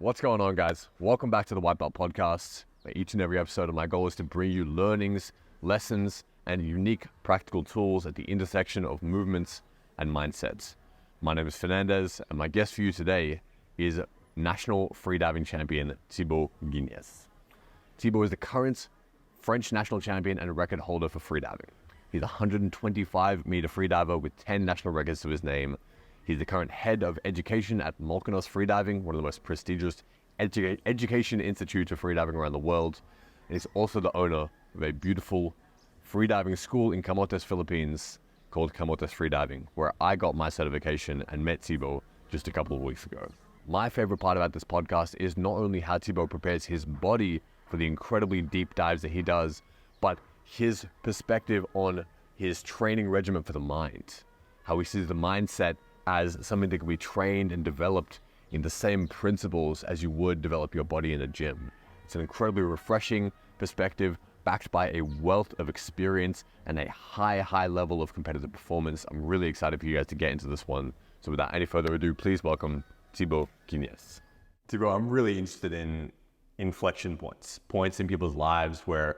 What's going on, guys? Welcome back to the White Belt Podcast. Where each and every episode of my goal is to bring you learnings, lessons, and unique practical tools at the intersection of movements and mindsets. My name is Fernandez, and my guest for you today is National Freediving Champion Thibault Guignes. Thibault is the current French national champion and record holder for freediving. He's a 125-meter freediver with 10 national records to his name. He's the current head of education at Molchanovs Freediving, one of the most prestigious education institutes of freediving around the world. And he's also the owner of a beautiful freediving school in Camotes, Philippines, called Camotes Freediving, where I got my certification and met Thibault just a couple of weeks ago. My favorite part about this podcast is not only how Thibault prepares his body for the incredibly deep dives that he does, but his perspective on his training regimen for the mind, how he sees the mindset as something that can be trained and developed in the same principles as you would develop your body in a gym. It's an incredibly refreshing perspective backed by a wealth of experience and a high level of competitive performance. I'm really excited for you guys to get into this one. So without any further ado, please welcome Thibault Guignes. Thibault, I'm really interested in inflection points in people's lives where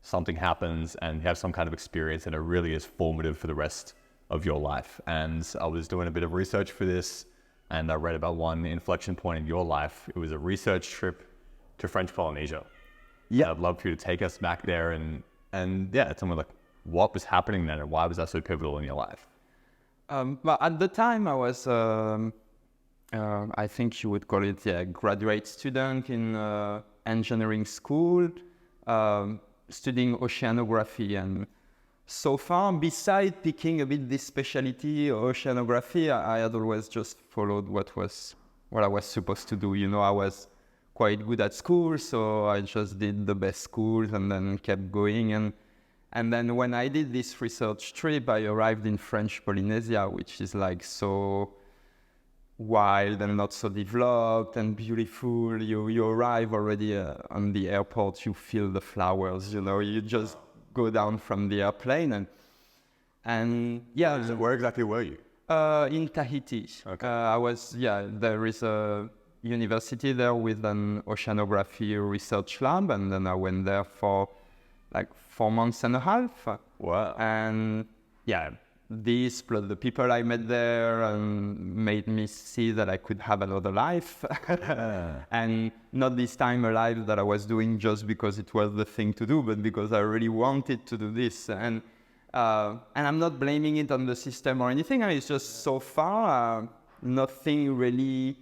something happens and you have some kind of experience and it really is formative for the rest of your life. And I was doing a bit of research for this and I read about one inflection point in your life. It was a research trip to French Polynesia. Yeah, I'd love for you to take us back there and tell me like what was happening then and why was that so pivotal in your life? But at the time I was, I think you would call it a graduate student in engineering school, studying oceanography. And so far, besides picking a bit this specialty, oceanography, I had always just followed what I was supposed to do. You know, I was quite good at school, so I just did the best schools and then kept going. And then when I did this research trip, I arrived in French Polynesia, which is like so wild and not so developed and beautiful. You arrive already on the airport, you feel the flowers, you know, you just go down from the airplane and yeah. Where exactly were you? In Tahiti. Okay. There is a university there with an oceanography research lab, and then I went there for like 4 months and a half. Wow. And yeah, this plus the people I met there made me see that I could have another life. And not this time a life that I was doing just because it was the thing to do, but because I really wanted to do this. And I'm not blaming it on the system or anything. I mean, it's just so far, nothing really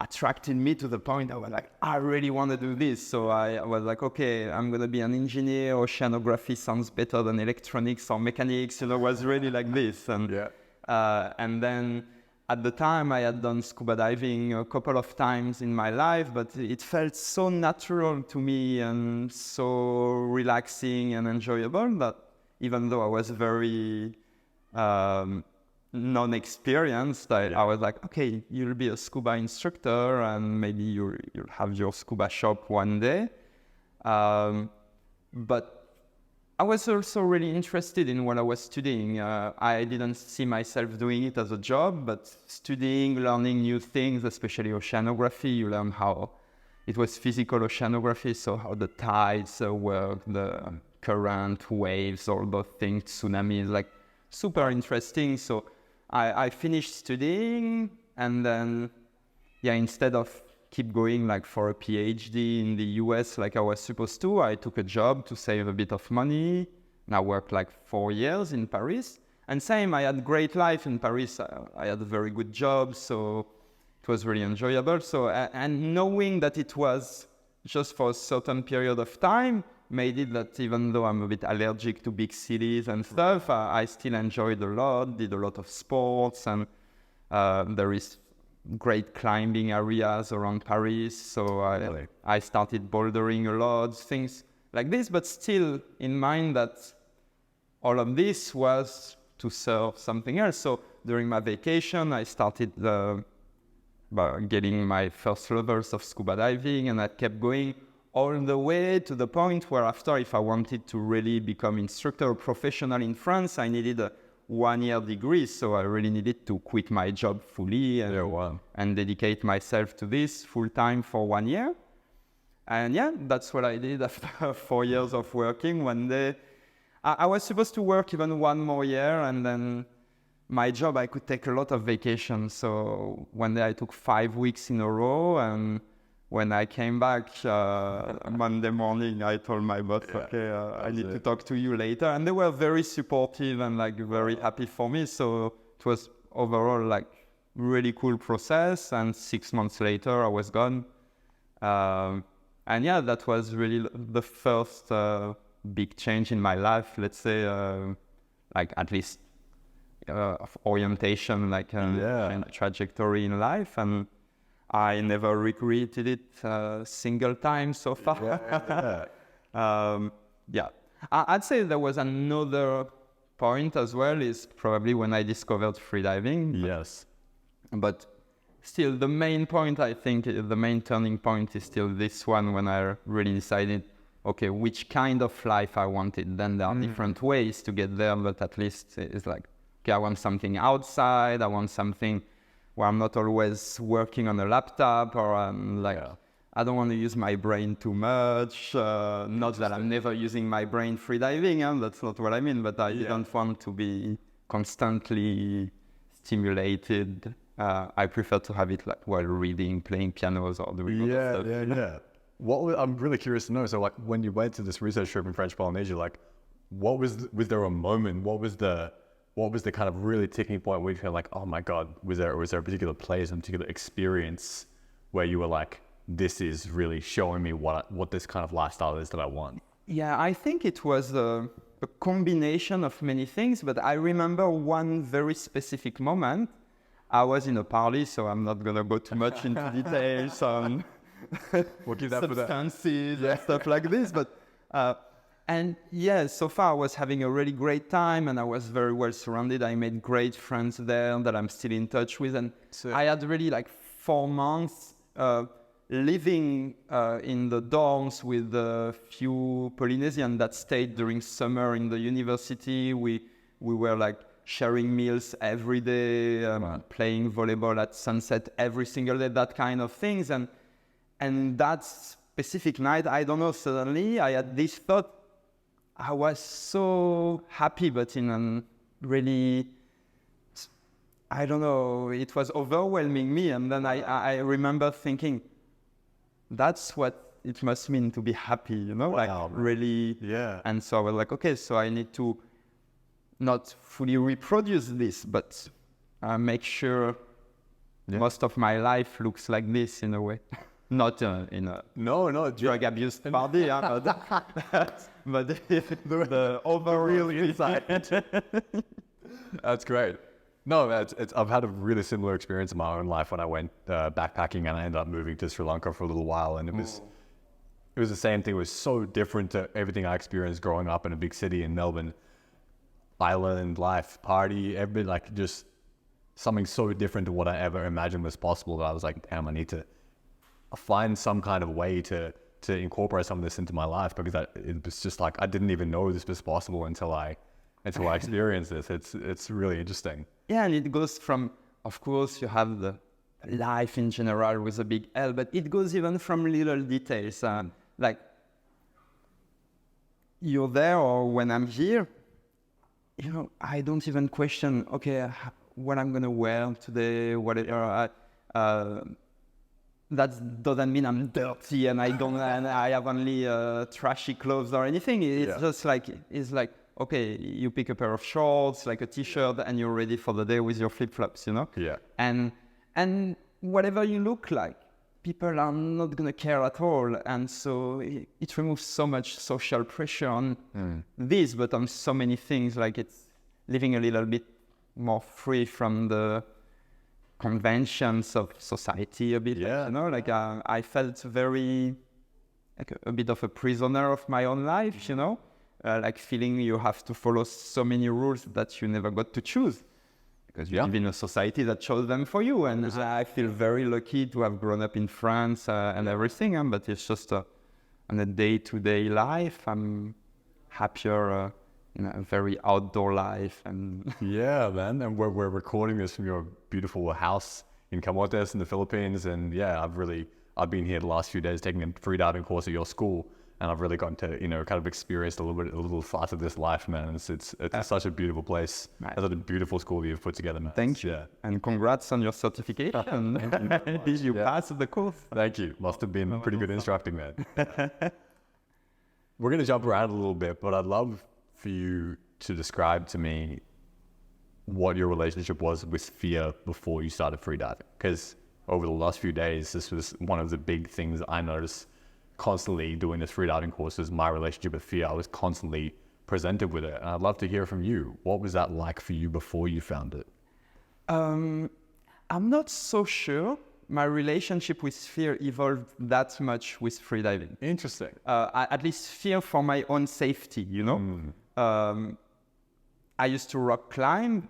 attracted me to the point I was like, I really want to do this. So I was like, okay, I'm going to be an engineer. Oceanography sounds better than electronics or mechanics. You know, it was really like this. And and then at the time I had done scuba diving a couple of times in my life, but it felt so natural to me and so relaxing and enjoyable that even though I was very non-experienced, I was like, okay, you'll be a scuba instructor and maybe you'll have your scuba shop one day. But I was also really interested in what I was studying. I didn't see myself doing it as a job, but studying, learning new things, especially oceanography, you learn how it was physical oceanography, so how the tides work, the current, waves, all those things, tsunamis, like super interesting. So I finished studying and then, instead of keep going like for a PhD in the US like I was supposed to, I took a job to save a bit of money. And I worked like 4 years in Paris. And same, I had great life in Paris. I had a very good job, so it was really enjoyable. So, and knowing that it was just for a certain period of time, made it that even though I'm a bit allergic to big cities and stuff, I still enjoyed a lot, did a lot of sports, and there is great climbing areas around Paris. So I started bouldering a lot, things like this, but still in mind that all of this was to serve something else. So during my vacation, I started getting my first levels of scuba diving, and I kept going all the way to the point where after, if I wanted to really become instructor or professional in France, I needed 1-year degree, so I really needed to quit my job fully and dedicate myself to this full time for 1 year. And yeah, that's what I did after 4 years of working. One day, I was supposed to work even 1 more year, and then my job, I could take a lot of vacation. So one day I took 5 weeks in a row, and when I came back Monday morning, I told my boss, I need to talk to you later. And they were very supportive and like very happy for me. So it was overall like really cool process. And 6 months later, I was gone. And yeah, that was really the first big change in my life, let's say, like at least of orientation, like and trajectory in life. And I never regretted it a single time so far. I'd say there was another point as well, is probably when I discovered freediving. Yes. But still, the main point, I think, the main turning point is still this one, when I really decided, okay, which kind of life I wanted. Then there are different ways to get there, but at least it's like, okay, I want something outside. I want something where I'm not always working on a laptop, or I don't want to use my brain too much. Not that I'm never using my brain freediving, that's not what I mean, but I didn't want to be constantly stimulated. I prefer to have it like while reading, playing pianos, or doing other stuff. I'm really curious to know. So like when you went to this research trip in French Polynesia, like was there a moment? What was the kind of really ticking point where you feel like, oh my God, was there a particular place, a particular experience where you were like, this is really showing me what this kind of lifestyle is that I want? Yeah, I think it was a combination of many things, but I remember one very specific moment. I was in a party, so I'm not going to go too much into details on we'll keep that substances and stuff like this, but and yeah, so far I was having a really great time, and I was very well surrounded. I made great friends there that I'm still in touch with, and I had really like 4 months living in the dorms with a few Polynesians that stayed during summer in the university. We were like sharing meals every day, playing volleyball at sunset every single day, that kind of things. And that specific night, I don't know, suddenly I had this thought. I was so happy, but in a really, I don't know, it was overwhelming me. And then I remember thinking, that's what it must mean to be happy, you know, like really. Yeah. And so I was like, okay, so I need to not fully reproduce this, but make sure most of my life looks like this in a way. Not in a drug abuse party, but the overall inside. That's great. No, I've had a really similar experience in my own life when I went backpacking, and I ended up moving to Sri Lanka for a little while, and it was the same thing. It was so different to everything I experienced growing up in a big city in Melbourne. Island life, party, everything, like just something so different to what I ever imagined was possible, that I was like, damn, I need to find some kind of way to incorporate some of this into my life, because it was just like, I didn't even know this was possible until I experienced this. It's really interesting. Yeah, and it goes from, of course, you have the life in general with a big L, but it goes even from little details. Like, you're there, or when I'm here, you know, I don't even question, okay, what I'm going to wear today, whatever. That doesn't mean I'm dirty and I have only trashy clothes or anything. It's just like, okay, you pick a pair of shorts, like a t-shirt, and you're ready for the day with your flip-flops, you know? Yeah. And whatever you look like, people are not going to care at all. And so it removes so much social pressure on this, but on so many things, like it's living a little bit more free from the conventions of society a bit. Yeah. You know, like I felt very, like a bit of a prisoner of my own life, you know? Like feeling you have to follow so many rules that you never got to choose, because you live in a society that chose them for you. And I feel very lucky to have grown up in France and everything, but it's just on a day-to-day life, I'm happier a very outdoor life. And Yeah, man. And we're recording this from your beautiful house in Camotes in the Philippines. And yeah, I've been here the last few days taking a freediving course at your school. And I've really gotten to, kind of experience a little slice of this life, man. It's such a beautiful place. Right. It's such a beautiful school that you've put together, man. Thank you. Yeah. And congrats on your certification. You passed the course. Thank you. Must have been pretty good instructing, man. We're going to jump around a little bit, but I'd love for you to describe to me what your relationship was with fear before you started freediving. Because over the last few days, this was one of the big things I noticed constantly doing this freediving course is my relationship with fear. I was constantly presented with it. And I'd love to hear from you. What was that like for you before you found it? I'm not so sure my relationship with fear evolved that much with freediving. Interesting. At least fear for my own safety, I used to rock climb.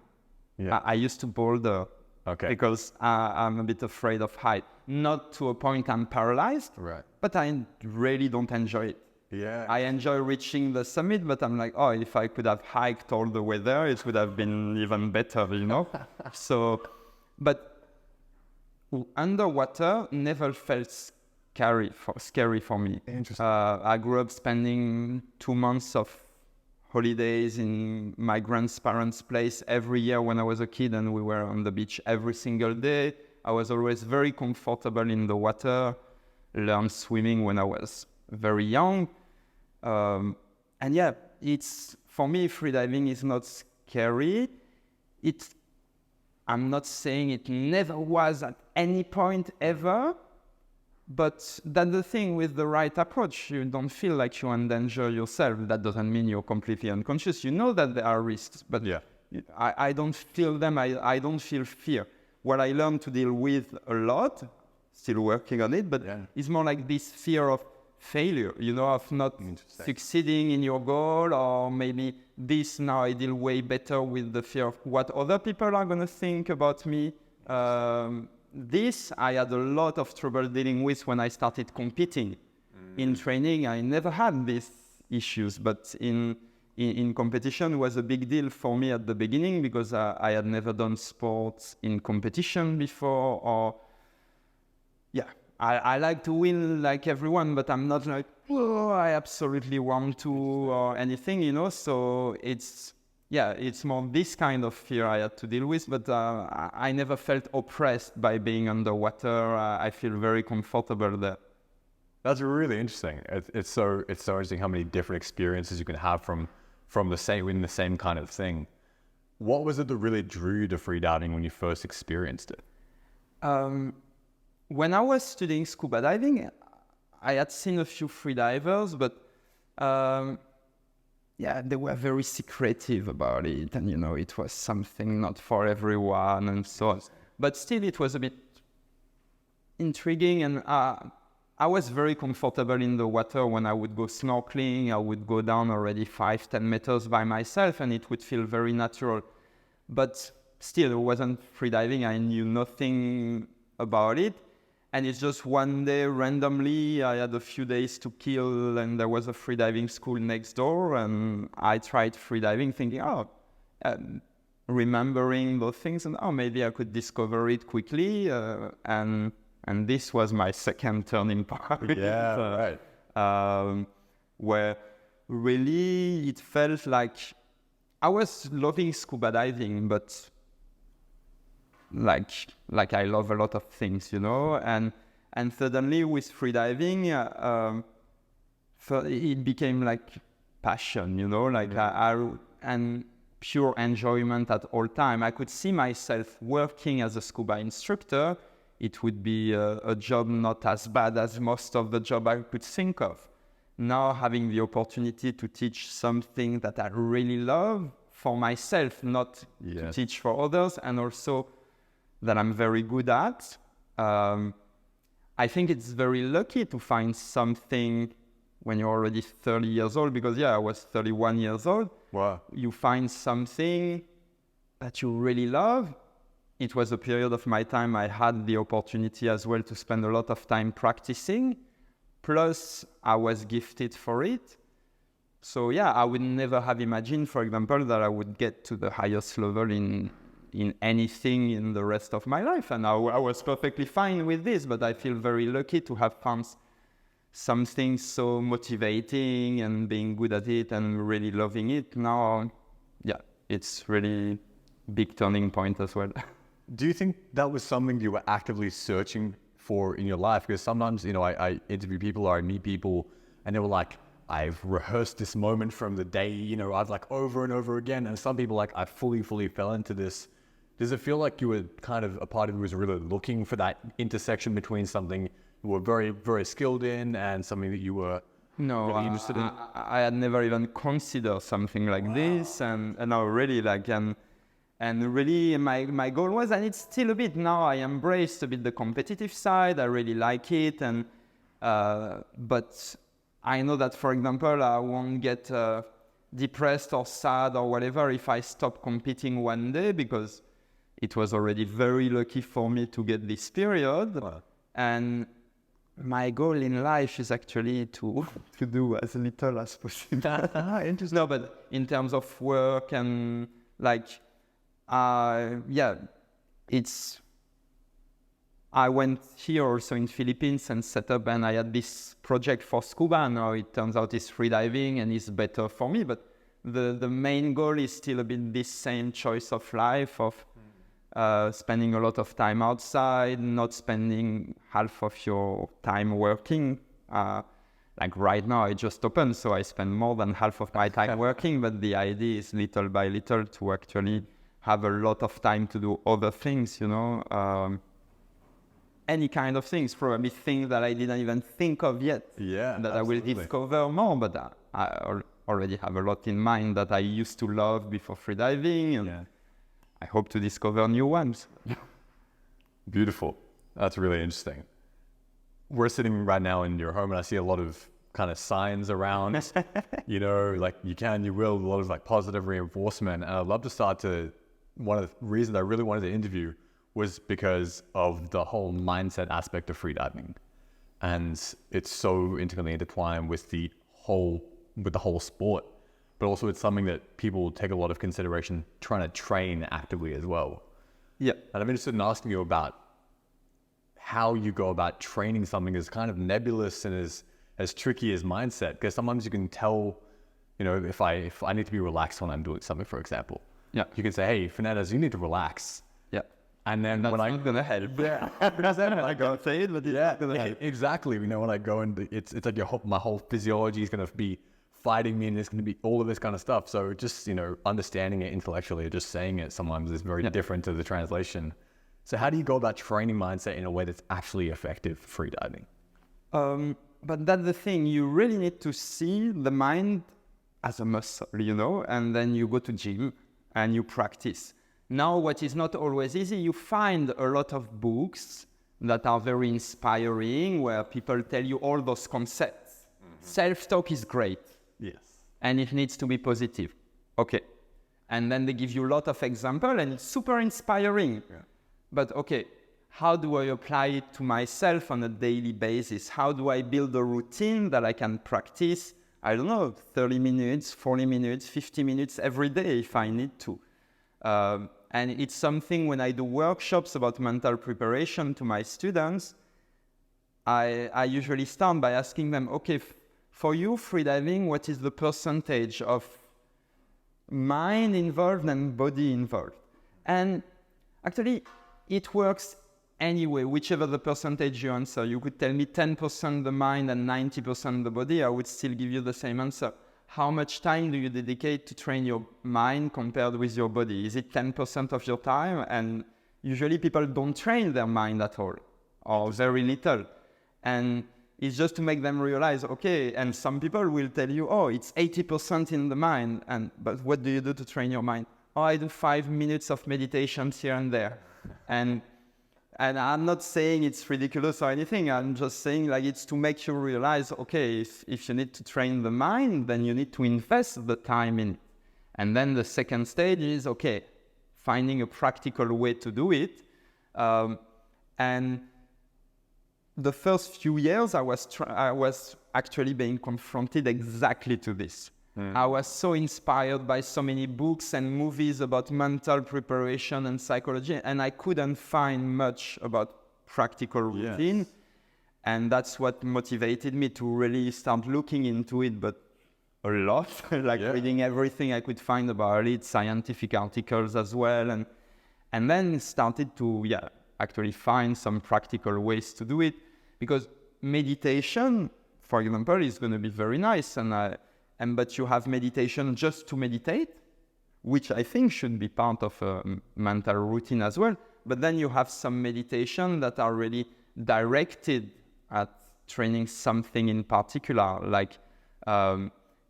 Yeah. I used to boulder. Okay. Because I'm a bit afraid of height. Not to a point I'm paralyzed, Right. but I really don't enjoy it. Yeah. I enjoy reaching the summit, but I'm like, oh, if I could have hiked all the way there, it would have been even better, So, but underwater never felt scary for me. Interesting. I grew up spending 2 months of holidays in my grandparents' place every year when I was a kid, and we were on the beach every single day. I was always very comfortable in the water, learned swimming when I was very young. And yeah, it's, for me, freediving is not scary. I'm not saying it never was at any point ever, but that's the thing with the right approach. You don't feel like you endanger yourself. That doesn't mean you're completely unconscious. You know that there are risks, but Yeah. I don't feel them. I don't feel fear. What I learned to deal with a lot, still working on it, but it's more like this fear of failure, of not succeeding in your goal, or maybe this now I deal way better with the fear of what other people are going to think about me. This I had a lot of trouble dealing with when I started competing. In training, I never had these issues, but in competition it was a big deal for me at the beginning because I had never done sports in competition before. I like to win like everyone, but I'm not like, oh, I absolutely want to or anything, So it's more this kind of fear I had to deal with, but I never felt oppressed by being underwater. I feel very comfortable there. That's really interesting. It's so interesting how many different experiences you can have from the same kind of thing. What was it that really drew you to freediving when you first experienced it? When I was studying scuba diving, I had seen a few freedivers, but they were very secretive about it, and it was something not for everyone and so on. But still, it was a bit intriguing, and I was very comfortable in the water. When I would go snorkeling, I would go down already 5-10 meters by myself, and it would feel very natural. But still, it wasn't freediving. I knew nothing about it. And it's just one day, randomly, I had a few days to kill, and there was a freediving school next door, and I tried freediving thinking, remembering those things, and maybe I could discover it quickly, and this was my second turning point. Yeah, right. Where really it felt like I was loving scuba diving, but like I love a lot of things, and suddenly with freediving, it became like passion, and pure enjoyment at all time. I could see myself working as a scuba instructor. It would be a job not as bad as most of the job I could think of. Now having the opportunity to teach something that I really love for myself, not to teach for others, and also that I'm very good at. I think it's very lucky to find something when you're already 30 years old, because I was 31 years old. Wow. You find something that you really love. It was a period of my time I had the opportunity as well to spend a lot of time practicing. Plus, I was gifted for it. So yeah, I would never have imagined, for example, that I would get to the highest level in anything in the rest of my life. And I was perfectly fine with this, but I feel very lucky to have found something so motivating and being good at it and really loving it. Now, yeah, it's really big turning point as well. Do you think that was something you were actively searching for in your life? Because sometimes, I interview people or I meet people and they were like, I've rehearsed this moment from the day, I've like over and over again. And some people like, I fully fell into this. Does it feel like you were kind of a part of you was really looking for that intersection between something you were very, very skilled in and something that you were really interested in? I had never even considered something like this. And I really like, and really my goal was, and it's still a bit now, I embraced a bit the competitive side. I really like it. And, but I know that, for example, I won't get depressed or sad or whatever if I stop competing one day, because it was already very lucky for me to get this period. Wow. And my goal in life is actually to do as little as possible. Interesting. No, but in terms of work and like, I went here also in Philippines and set up, and I had this project for scuba. Now it turns out it's freediving and it's better for me. But the main goal is still a bit this same choice of life of spending a lot of time outside, not spending half of your time working. Like right now, I just opened, so I spend more than half of my time working. But the idea is little by little to actually have a lot of time to do other things, any kind of things, probably things that I didn't even think of yet. Yeah, that absolutely. I will discover more, but I already have a lot in mind that I used to love before freediving, and I hope to discover new ones. Beautiful. That's really interesting. We're sitting right now in your home and I see a lot of kind of signs around, like you will, a lot of like positive reinforcement. And I'd love to start one of the reasons I really wanted to interview was because of the whole mindset aspect of freediving. And it's so intimately intertwined with the whole sport, but also it's something that people take a lot of consideration trying to train actively as well. Yeah. And I'm interested in asking you about how you go about training something as kind of nebulous and as tricky as mindset, because sometimes you can tell, if I need to be relaxed when I'm doing something, for example, you can say, hey, Fernandez, you need to relax. Yeah. And then That's when not gonna help. Yeah. Because then when I go, say it, but it's not gonna help. exactly. When I go and it's like my whole physiology is going to be fighting me and there's going to be all of this kind of stuff. So just, understanding it intellectually or just saying it sometimes is very different to the translation. So how do you go about training mindset in a way that's actually effective for freediving? But that's the thing, you really need to see the mind as a muscle, and then you go to gym and you practice. Now, what is not always easy, you find a lot of books that are very inspiring, where people tell you all those concepts. Mm-hmm. Self-talk is great. Yes. And it needs to be positive. Okay. And then they give you a lot of examples, and it's super inspiring. Yeah. But okay, how do I apply it to myself on a daily basis? How do I build a routine that I can practice, 30 minutes, 40 minutes, 50 minutes every day if I need to? And it's something when I do workshops about mental preparation to my students, I usually start by asking them, okay, for you, freediving, what is the percentage of mind involved and body involved? And actually, it works anyway, whichever the percentage you answer. You could tell me 10% the mind and 90% the body, I would still give you the same answer. How much time do you dedicate to train your mind compared with your body? Is it 10% of your time? And usually people don't train their mind at all, or very little. And it's just to make them realize, okay, and some people will tell you, oh, it's 80% in the mind. But what do you do to train your mind? Oh, I do 5 minutes of meditations here and there. And I'm not saying it's ridiculous or anything. I'm just saying it's to make you realize, okay, if you need to train the mind, then you need to invest the time in it. And then the second stage is, okay, finding a practical way to do it. And the first few years, I was actually being confronted exactly to this. I was so inspired by so many books and movies about mental preparation and psychology, and I couldn't find much about practical routine. Yes. And that's what motivated me to really start looking into it, but a lot, reading everything I could find about it, scientific articles as well, and then started to actually find some practical ways to do it, because meditation, for example, is going to be very nice, but you have meditation just to meditate, which I think should be part of a mental routine as well. But then you have some meditation that are really directed at training something in particular, like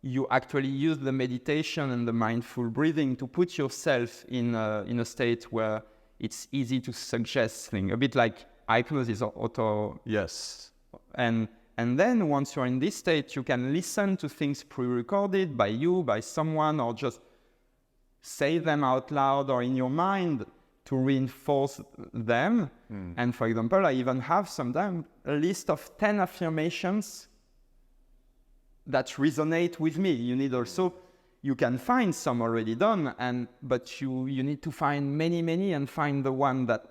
you actually use the meditation and the mindful breathing to put yourself in a state where it's easy to suggest things, a bit like hypnosis or auto. Yes. And then once you're in this state, you can listen to things pre-recorded by you, by someone, or just say them out loud or in your mind to reinforce them. And for example, I even have sometimes a list of 10 affirmations that resonate with me. You need also, you can find some already done, but you need to find many and find the one that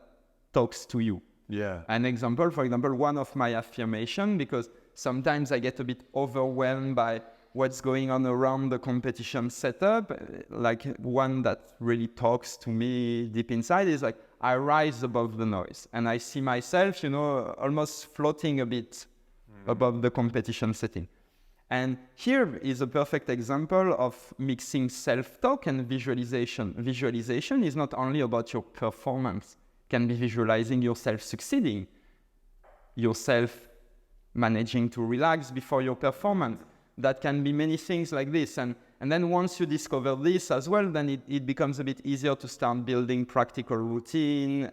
talks to you. Yeah. An example, for example, one of my affirmation, because sometimes I get a bit overwhelmed by what's going on around the competition setup, like one that really talks to me deep inside is like, I rise above the noise and I see myself, almost floating a bit above the competition setting. And here is a perfect example of mixing self-talk and visualization. Visualization is not only about your performance, it can be visualizing yourself succeeding, yourself managing to relax before your performance. That can be many things like this. And then once you discover this as well, then it becomes a bit easier to start building practical routine.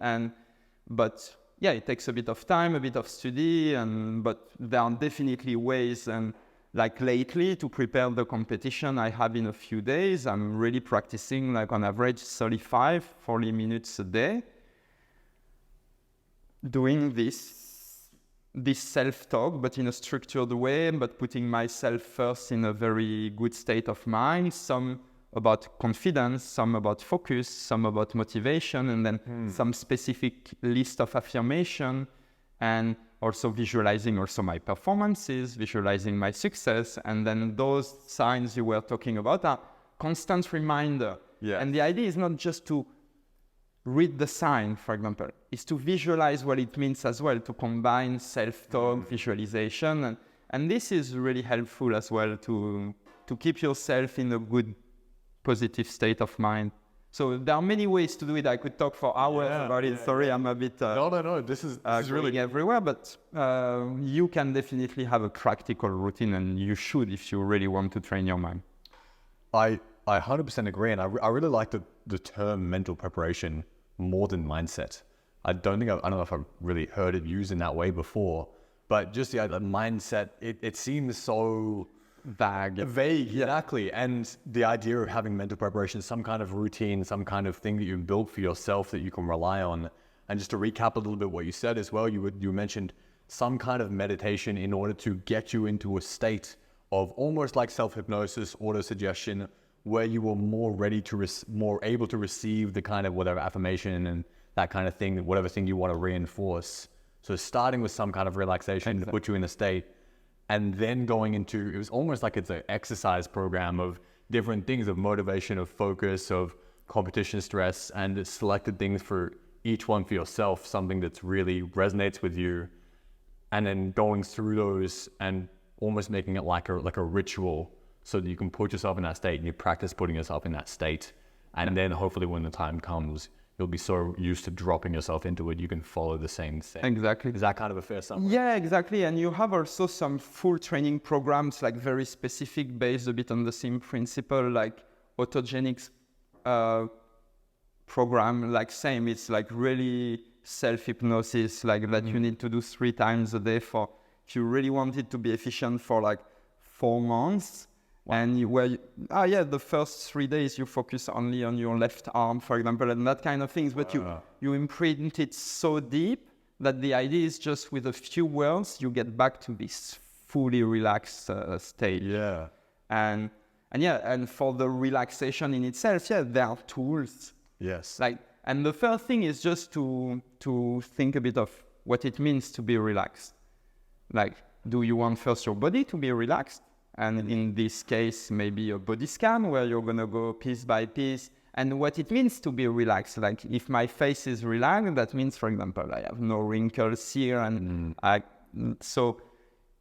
But it takes a bit of time, a bit of study, but there are definitely ways. And like lately, to prepare the competition I have in a few days, I'm really practicing like on average 40 minutes a day, doing this self-talk, but in a structured way, but putting myself first in a very good state of mind, some about confidence, some about focus, some about motivation, and then some specific list of affirmation, and also visualizing also my performances, visualizing my success, and then those signs you were talking about are constant reminder. Yeah. And the idea is not just to read the sign, for example, is to visualize what it means as well, to combine self-talk, visualization, and this is really helpful as well to keep yourself in a good, positive state of mind. So there are many ways to do it. I could talk for hours about it. Sorry, I'm a bit No. This is really everywhere, but you can definitely have a practical routine, and you should if you really want to train your mind. I 100% agree, and I really like the term mental preparation more than mindset. I don't know if I've really heard it used in that way before, but just the mindset, it seems so vague, exactly. And the idea of having mental preparation, some kind of routine, some kind of thing that you build for yourself that you can rely on. And just to recap a little bit what you said as well, you mentioned some kind of meditation in order to get you into a state of almost like self-hypnosis, auto-suggestion, where you were more ready to more able to receive the kind of whatever affirmation and that kind of thing, whatever thing you want to reinforce. So starting with some kind of relaxation to put you in a state, and then going into, it was almost like it's an exercise program of different things, of motivation, of focus, of competition stress, and it's selected things for each one for yourself, something that's really resonates with you, and then going through those and almost making it like a ritual, so that you can put yourself in that state and you practice putting yourself in that state. And then hopefully when the time comes, you'll be so used to dropping yourself into it, you can follow the same thing. Exactly. Is that kind of a fair summary? Yeah, exactly. And you have also some full training programs, like very specific, based a bit on the same principle, like autogenics program, like same. It's like really self-hypnosis, like that you need to do 3 times a day for, if you really want it to be efficient, for like 4 months. Wow. And the first 3 days you focus only on your left arm, for example, and that kind of things. But you imprint it so deep that the idea is just with a few words, you get back to this fully relaxed state. Yeah. And And for the relaxation in itself, there are tools. Yes. And the first thing is just to think a bit of what it means to be relaxed. Do you want first your body to be relaxed? And in this case, maybe a body scan where you're going to go piece by piece. And what it means to be relaxed, if my face is relaxed, that means, for example, I have no wrinkles here. And so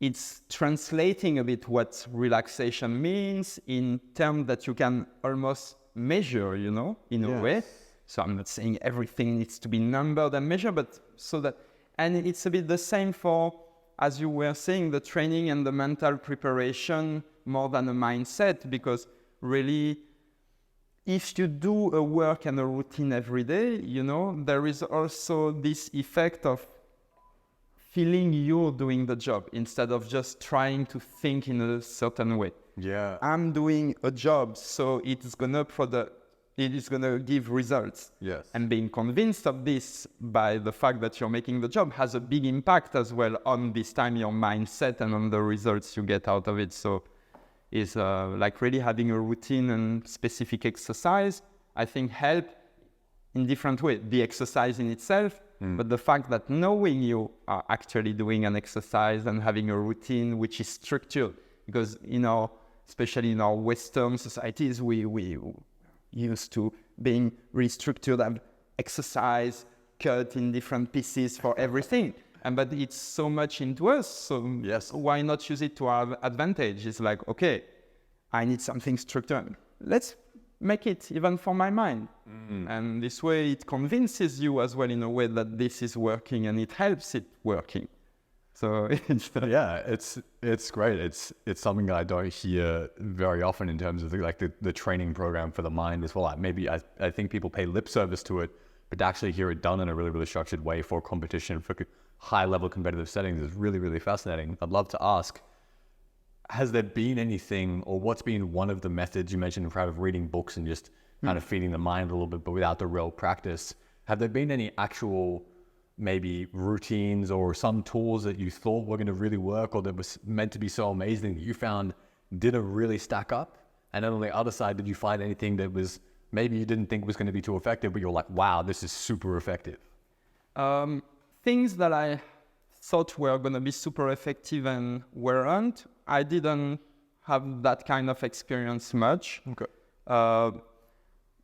it's translating a bit what relaxation means in terms that you can almost measure, in a way. So I'm not saying everything needs to be numbered and measured, but and it's a bit the same for, as you were saying, the training and the mental preparation more than a mindset, because really, if you do a work and a routine every day, there is also this effect of feeling you're doing the job instead of just trying to think in a certain way. Yeah. I'm doing a job, so it's gonna give results. Yes. And being convinced of this by the fact that you're making the job has a big impact as well on this time your mindset and on the results you get out of it. So it's really having a routine and specific exercise, I think, help in different ways. The exercise in itself, but the fact that knowing you are actually doing an exercise and having a routine which is structured, because especially in our Western societies, we used to being restructured, have exercise cut in different pieces for everything. But it's so much into us, so yes. Why not use it to our advantage? It's okay, I need something structured. Let's make it even for my mind. And this way it convinces you as well in a way that this is working and it helps it working. So it's great. It's something that I don't hear very often in terms of the training program for the mind as well. Maybe I think people pay lip service to it, but to actually hear it done in a really, really structured way for competition, for high level competitive settings is really, really fascinating. I'd love to ask, has there been anything, or what's been one of the methods you mentioned in of reading books and just kind of feeding the mind a little bit, but without the real practice? Have there been any actual maybe routines or some tools that you thought were going to really work, or that was meant to be so amazing that you found didn't really stack up? And then on the other side, did you find anything that was maybe you didn't think was going to be too effective, but you're like, wow, this is super effective? Things that I thought were going to be super effective and weren't. I didn't have that kind of experience much. Okay.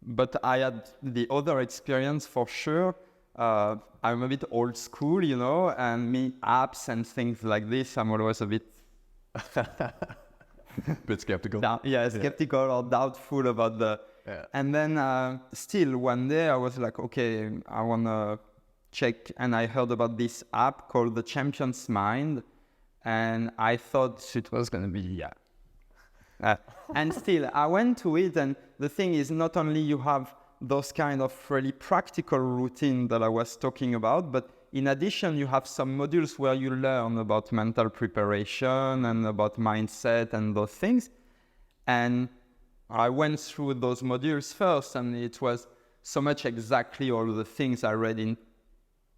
But I had the other experience for sure. I'm a bit old school, and apps and things like this, I'm always a bit bit skeptical. Skeptical or doubtful about the. Yeah. And then still one day I was like, okay, I want to check, and I heard about this app called the Champion's Mind, and I thought it was going to be and still I went to it, and the thing is, not only you have those kind of really practical routine that I was talking about, but in addition, you have some modules where you learn about mental preparation and about mindset and those things. And I went through those modules first, and it was so much exactly all the things I read in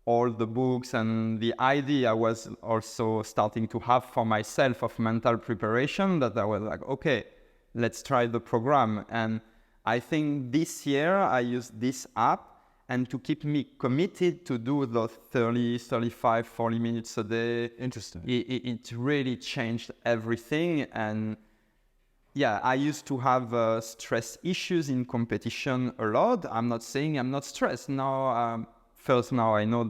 all the books, and the idea I was also starting to have for myself of mental preparation, that I was like, okay, let's try the program. And I think this year I used this app, and to keep me committed to do those 30, 35, 40 minutes a day. Interesting. It really changed everything. And I used to have stress issues in competition a lot. I'm not saying I'm not stressed. Now I know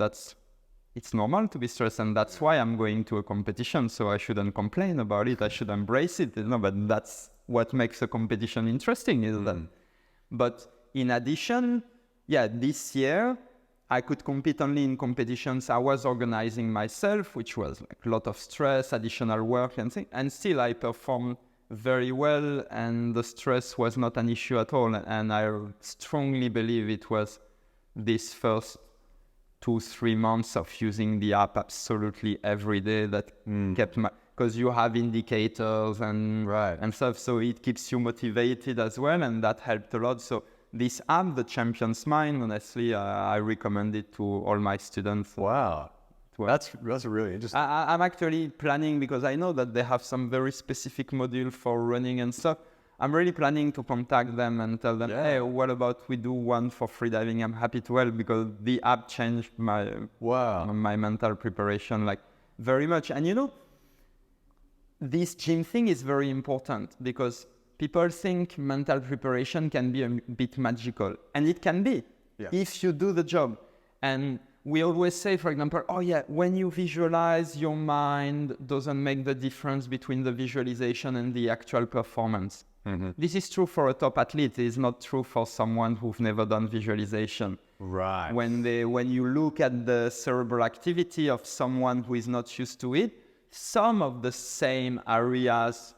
it's normal to be stressed, and that's why I'm going to a competition. So I shouldn't complain about it. I should embrace it. But that's what makes a competition interesting, is that. But in addition, this year I could compete only in competitions I was organizing myself, which was a lot of stress, additional work and things. And still I performed very well, and the stress was not an issue at all. And I strongly believe it was this first 2-3 months of using the app absolutely every day that kept because you have indicators and stuff, so it keeps you motivated as well, and that helped a lot. So this app, the Champion's Mind, honestly, I recommend it to all my students. Wow, that's really interesting. I'm actually planning, because I know that they have some very specific module for running and stuff. I'm really planning to contact them and tell them, hey, what about we do one for freediving? I'm happy to help, because the app changed my mental preparation like very much. And you know, this gym thing is very important, because people think mental preparation can be a bit magical, and it can be if you do the job. And we always say, for example, when you visualize, your mind doesn't make the difference between the visualization and the actual performance. Mm-hmm. This is true for a top athlete. It is not true for someone who's never done visualization. Right. When you look at the cerebral activity of someone who is not used to it, some of the same areas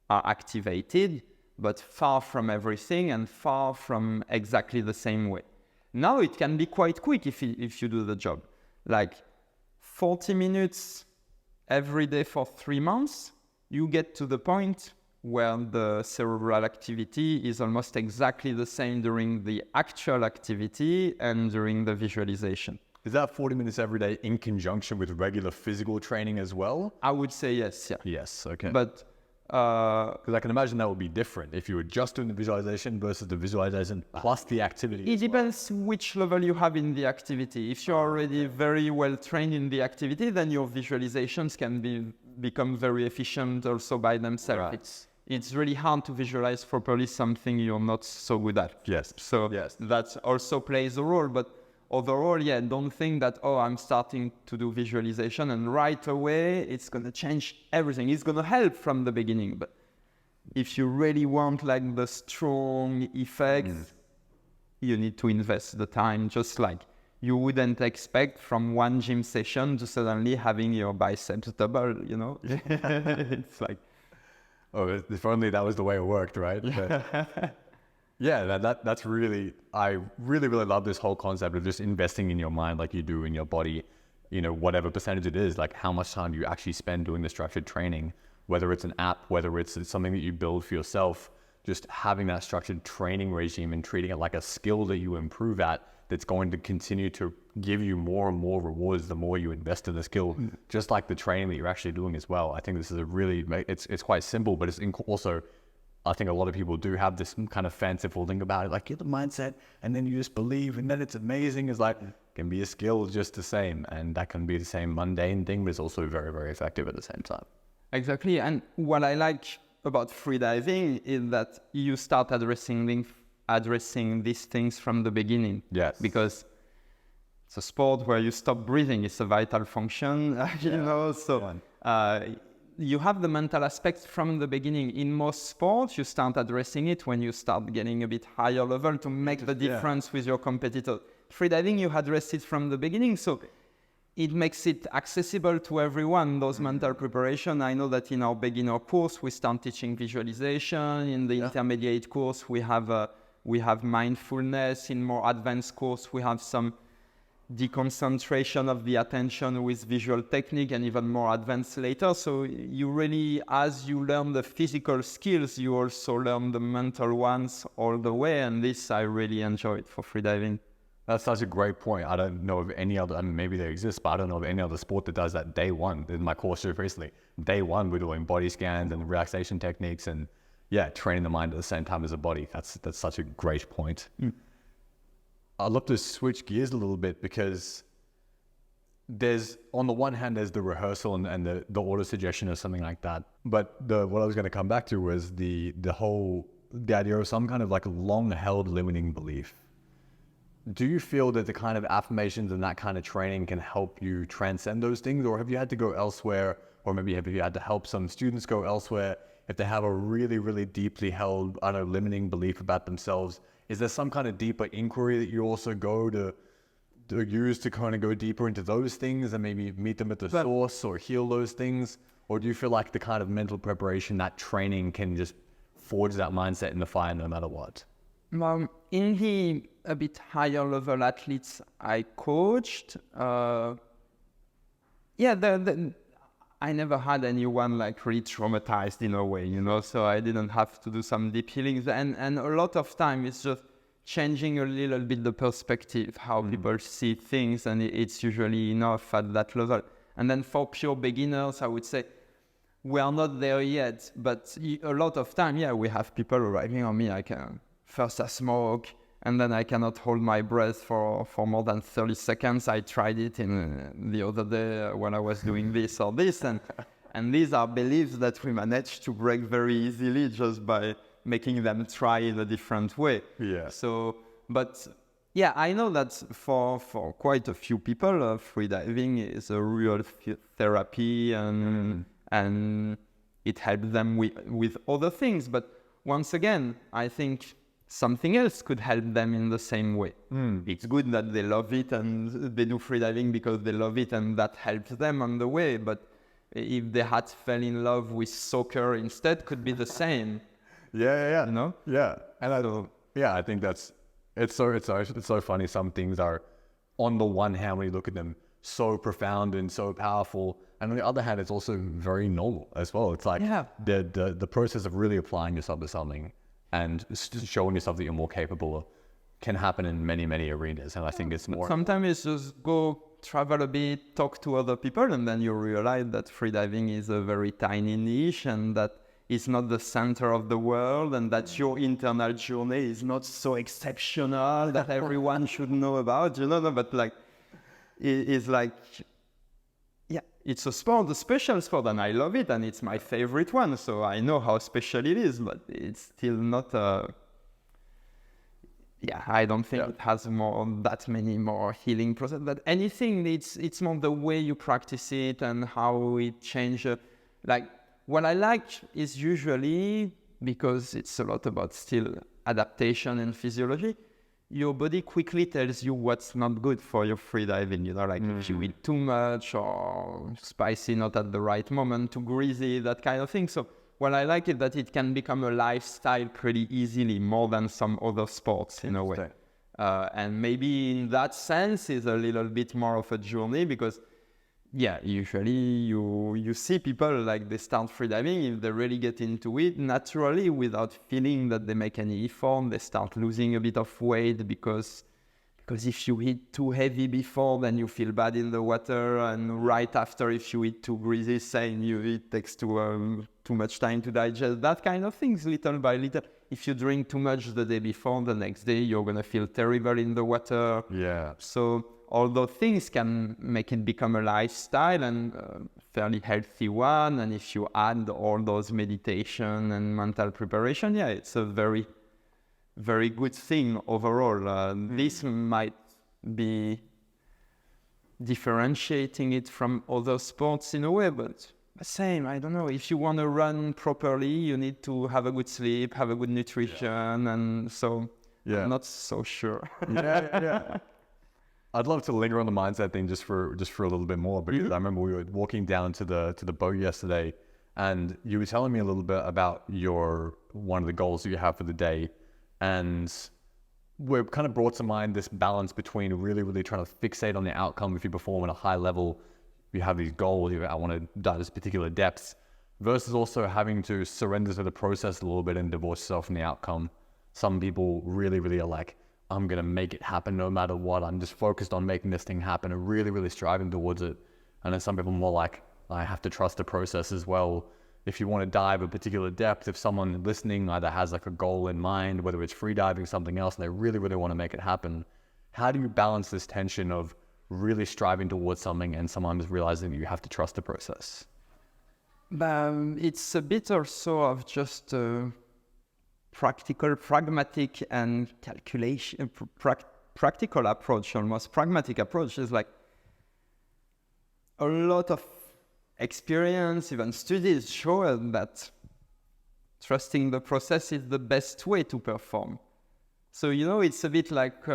are activated, but far from everything and far from exactly the same way. Now it can be quite quick if you do the job. Like 40 minutes every day for 3 months, you get to the point where the cerebral activity is almost exactly the same during the actual activity and during the visualization. Is that 40 minutes every day in conjunction with regular physical training as well? I would say yes, yeah. Yes, okay. But because I can imagine that would be different if you were just doing the visualization versus the visualization plus the activity. It depends which level you have in the activity. If you're already very well trained in the activity, then your visualizations can become very efficient also by themselves. Right. It's really hard to visualize properly something you're not so good at. Yes. So that also plays a role. But overall, don't think that, I'm starting to do visualization and right away it's going to change everything. It's going to help from the beginning. But if you really want like the strong effects, you need to invest the time, just like you wouldn't expect from one gym session to suddenly having your biceps double, you know? It's like... Oh, if only that was the way it worked, right? But that's really, I really, really love this whole concept of just investing in your mind like you do in your body, you know, whatever percentage it is, like how much time you actually spend doing the structured training, whether it's an app, whether it's something that you build for yourself, just having that structured training regime and treating it like a skill that you improve at, that's going to continue to give you more and more rewards the more you invest in the skill, just like the training that you're actually doing as well. I think this is a really, it's quite simple, but it's also, I think a lot of people do have this kind of fanciful thing about it, like get the mindset and then you just believe and then it's amazing. It's like, can be a skill just the same, and that can be the same mundane thing, but it's also very, very effective at the same time. Exactly. And what I like about freediving is that you start addressing these things from the beginning. Yes. Because it's a sport where you stop breathing. It's a vital function, you know. So you have the mental aspects from the beginning. In most sports, you start addressing it when you start getting a bit higher level to make the difference with your competitor. Freediving, you address it from the beginning. So it makes it accessible to everyone, those mental preparation. I know that in our beginner course, we start teaching visualization. In the intermediate course, we have mindfulness. In more advanced course, we have some deconcentration of the attention with visual technique, and even more advanced later. So you really, as you learn the physical skills, you also learn the mental ones all the way. And this, I really enjoy it for freediving. That's such a great point. I don't know of any other, I mean, maybe they exist, but I don't know of any other sport that does that day one. In my course recently, day one, we're doing body scans and relaxation techniques and training the mind at the same time as the body. That's such a great point. I'd love to switch gears a little bit, because there's, on the one hand, there's the rehearsal and the auto suggestion or something like that. But what I was going to come back to was the idea of some kind of like long held limiting belief. Do you feel that the kind of affirmations and that kind of training can help you transcend those things? Or have you had to go elsewhere? Or maybe have you had to help some students go elsewhere if they have a really, really deeply held, limiting belief about themselves? Is there some kind of deeper inquiry that you also go to use to kind of go deeper into those things and maybe meet them at the source or heal those things? Or do you feel like the kind of mental preparation, that training can just forge that mindset in the fire no matter what? In the a bit higher level athletes I coached, I never had anyone like really traumatized in a way, you know, so I didn't have to do some deep healings. And a lot of time it's just changing a little bit the perspective, how people see things, and it's usually enough at that level. And then for pure beginners, I would say, we are not there yet, but a lot of time, we have people arriving on me. First I smoke, and then I cannot hold my breath for more than 30 seconds. I tried it the other day when I was doing this or this, and these are beliefs that we manage to break very easily just by making them try in a different way. Yeah. So, but yeah, I know that for quite a few people, freediving is a real therapy, and it helps them with other things. But once again, I think something else could help them in the same way. It's good that they love it and they do freediving because they love it, and that helps them on the way. But if they had fell in love with soccer instead, could be the same. Yeah. You know? Yeah. And I think it's so funny. Some things are, on the one hand, when you look at them, so profound and so powerful, and on the other hand, it's also very normal as well. It's like the process of really applying yourself to something and showing yourself that you're more capable of can happen in many, many arenas. And I think it's more... Sometimes it's just go travel a bit, talk to other people, and then you realize that freediving is a very tiny niche, and that it's not the center of the world, and that your internal journey is not so exceptional that everyone should know about, no, but like, it's like, it's a sport, a special sport, and I love it, and it's my favorite one, so I know how special it is, but it's still not I don't think it has that many more healing process. But anything, it's more the way you practice it and how it changes. Like, what I like is usually, because it's a lot about still adaptation and physiology, your body quickly tells you what's not good for your freediving. If you eat too much or spicy, not at the right moment, too greasy, that kind of thing. So what I like is that it can become a lifestyle pretty easily, more than some other sports in a way. And maybe in that sense is a little bit more of a journey, because usually you see people like they start freediving, if they really get into it naturally without feeling that they make any effort, they start losing a bit of weight because if you eat too heavy before, then you feel bad in the water, and right after, if you eat too greasy, it takes too much time to digest, that kind of things, little by little. If you drink too much the day before, the next day you're gonna feel terrible in the water. Yeah. So all those things can make it become a lifestyle, and fairly healthy one. And if you add all those meditation and mental preparation, it's a very, very good thing overall. This might be differentiating it from other sports in a way, but same, I don't know. If you want to run properly, you need to have a good sleep, have a good nutrition, and so I'm not so sure. I'd love to linger on the mindset thing just for a little bit more, because I remember we were walking down to the boat yesterday, and you were telling me a little bit about one of the goals that you have for the day, and we're kind of brought to mind this balance between really, really trying to fixate on the outcome. If you perform at a high level, you have these goals, I want to dive this particular depths, versus also having to surrender to the process a little bit and divorce yourself from the outcome. Some people really, really are like, I'm going to make it happen no matter what. I'm just focused on making this thing happen and really, really striving towards it. And then some people are more like, I have to trust the process as well. If you want to dive a particular depth, if someone listening either has like a goal in mind, whether it's freediving, something else, and they really, really want to make it happen, how do you balance this tension of really striving towards something and sometimes realizing that you have to trust the process? It's a bit also of just practical, pragmatic, and calculation, practical approach, almost pragmatic approach. Is like a lot of experience, even studies show that trusting the process is the best way to perform. So, it's a bit like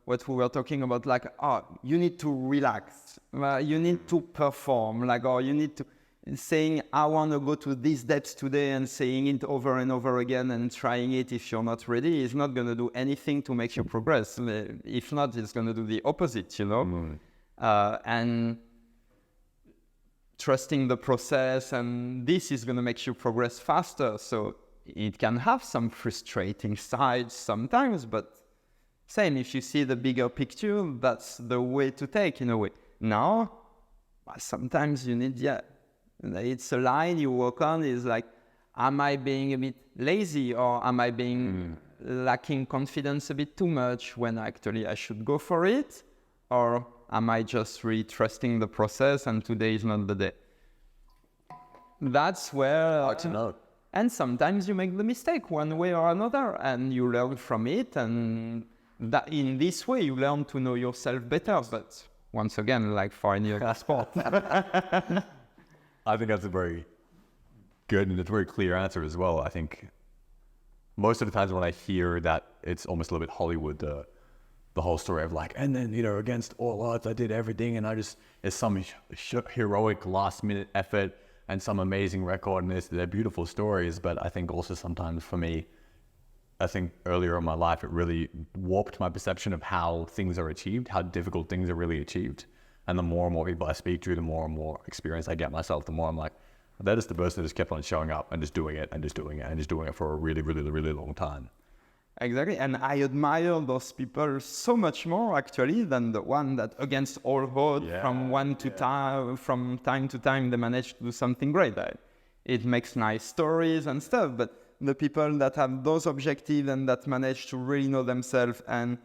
what we were talking about, like, you need to relax, you need to perform, or you need to, saying, I want to go to these depths today, and saying it over and over again and trying it if you're not ready is not going to do anything to make you progress. If not, it's going to do the opposite, and trusting the process, and this is going to make you progress faster. So it can have some frustrating sides sometimes, but same, if you see the bigger picture, that's the way to take in a way. Now, sometimes you need, It's a line you work on. Is like, am I being a bit lazy, or am I being lacking confidence a bit too much when actually I should go for it? Or am I just really trusting the process and today is not the day? That's where... Hard to know. And sometimes you make the mistake one way or another and you learn from it. And that in this way, you learn to know yourself better. But once again, like for any other sport. I think that's a very good and it's a very clear answer as well. I think most of the times when I hear that, it's almost a little bit Hollywood, the whole story of like, and then, against all odds, I did everything and it's some heroic last minute effort and some amazing record, and they're beautiful stories. But I think also sometimes for me, I think earlier in my life, it really warped my perception of how things are achieved, how difficult things are really achieved. And the more and more people I speak to, the more and more experience I get myself, the more I'm like, that is the person that just kept on showing up and just doing it and just doing it and just doing it for a really, really, really long time. Exactly, and I admire those people so much more actually than the one that against all odds from time to time they manage to do something great. It makes nice stories and stuff, but the people that have those objectives and that manage to really know themselves and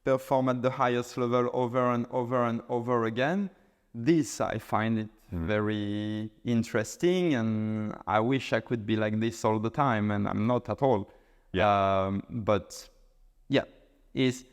perform at the highest level over and over and over again, this I find it very interesting, and I wish I could be like this all the time, and I'm not at all. But yeah, is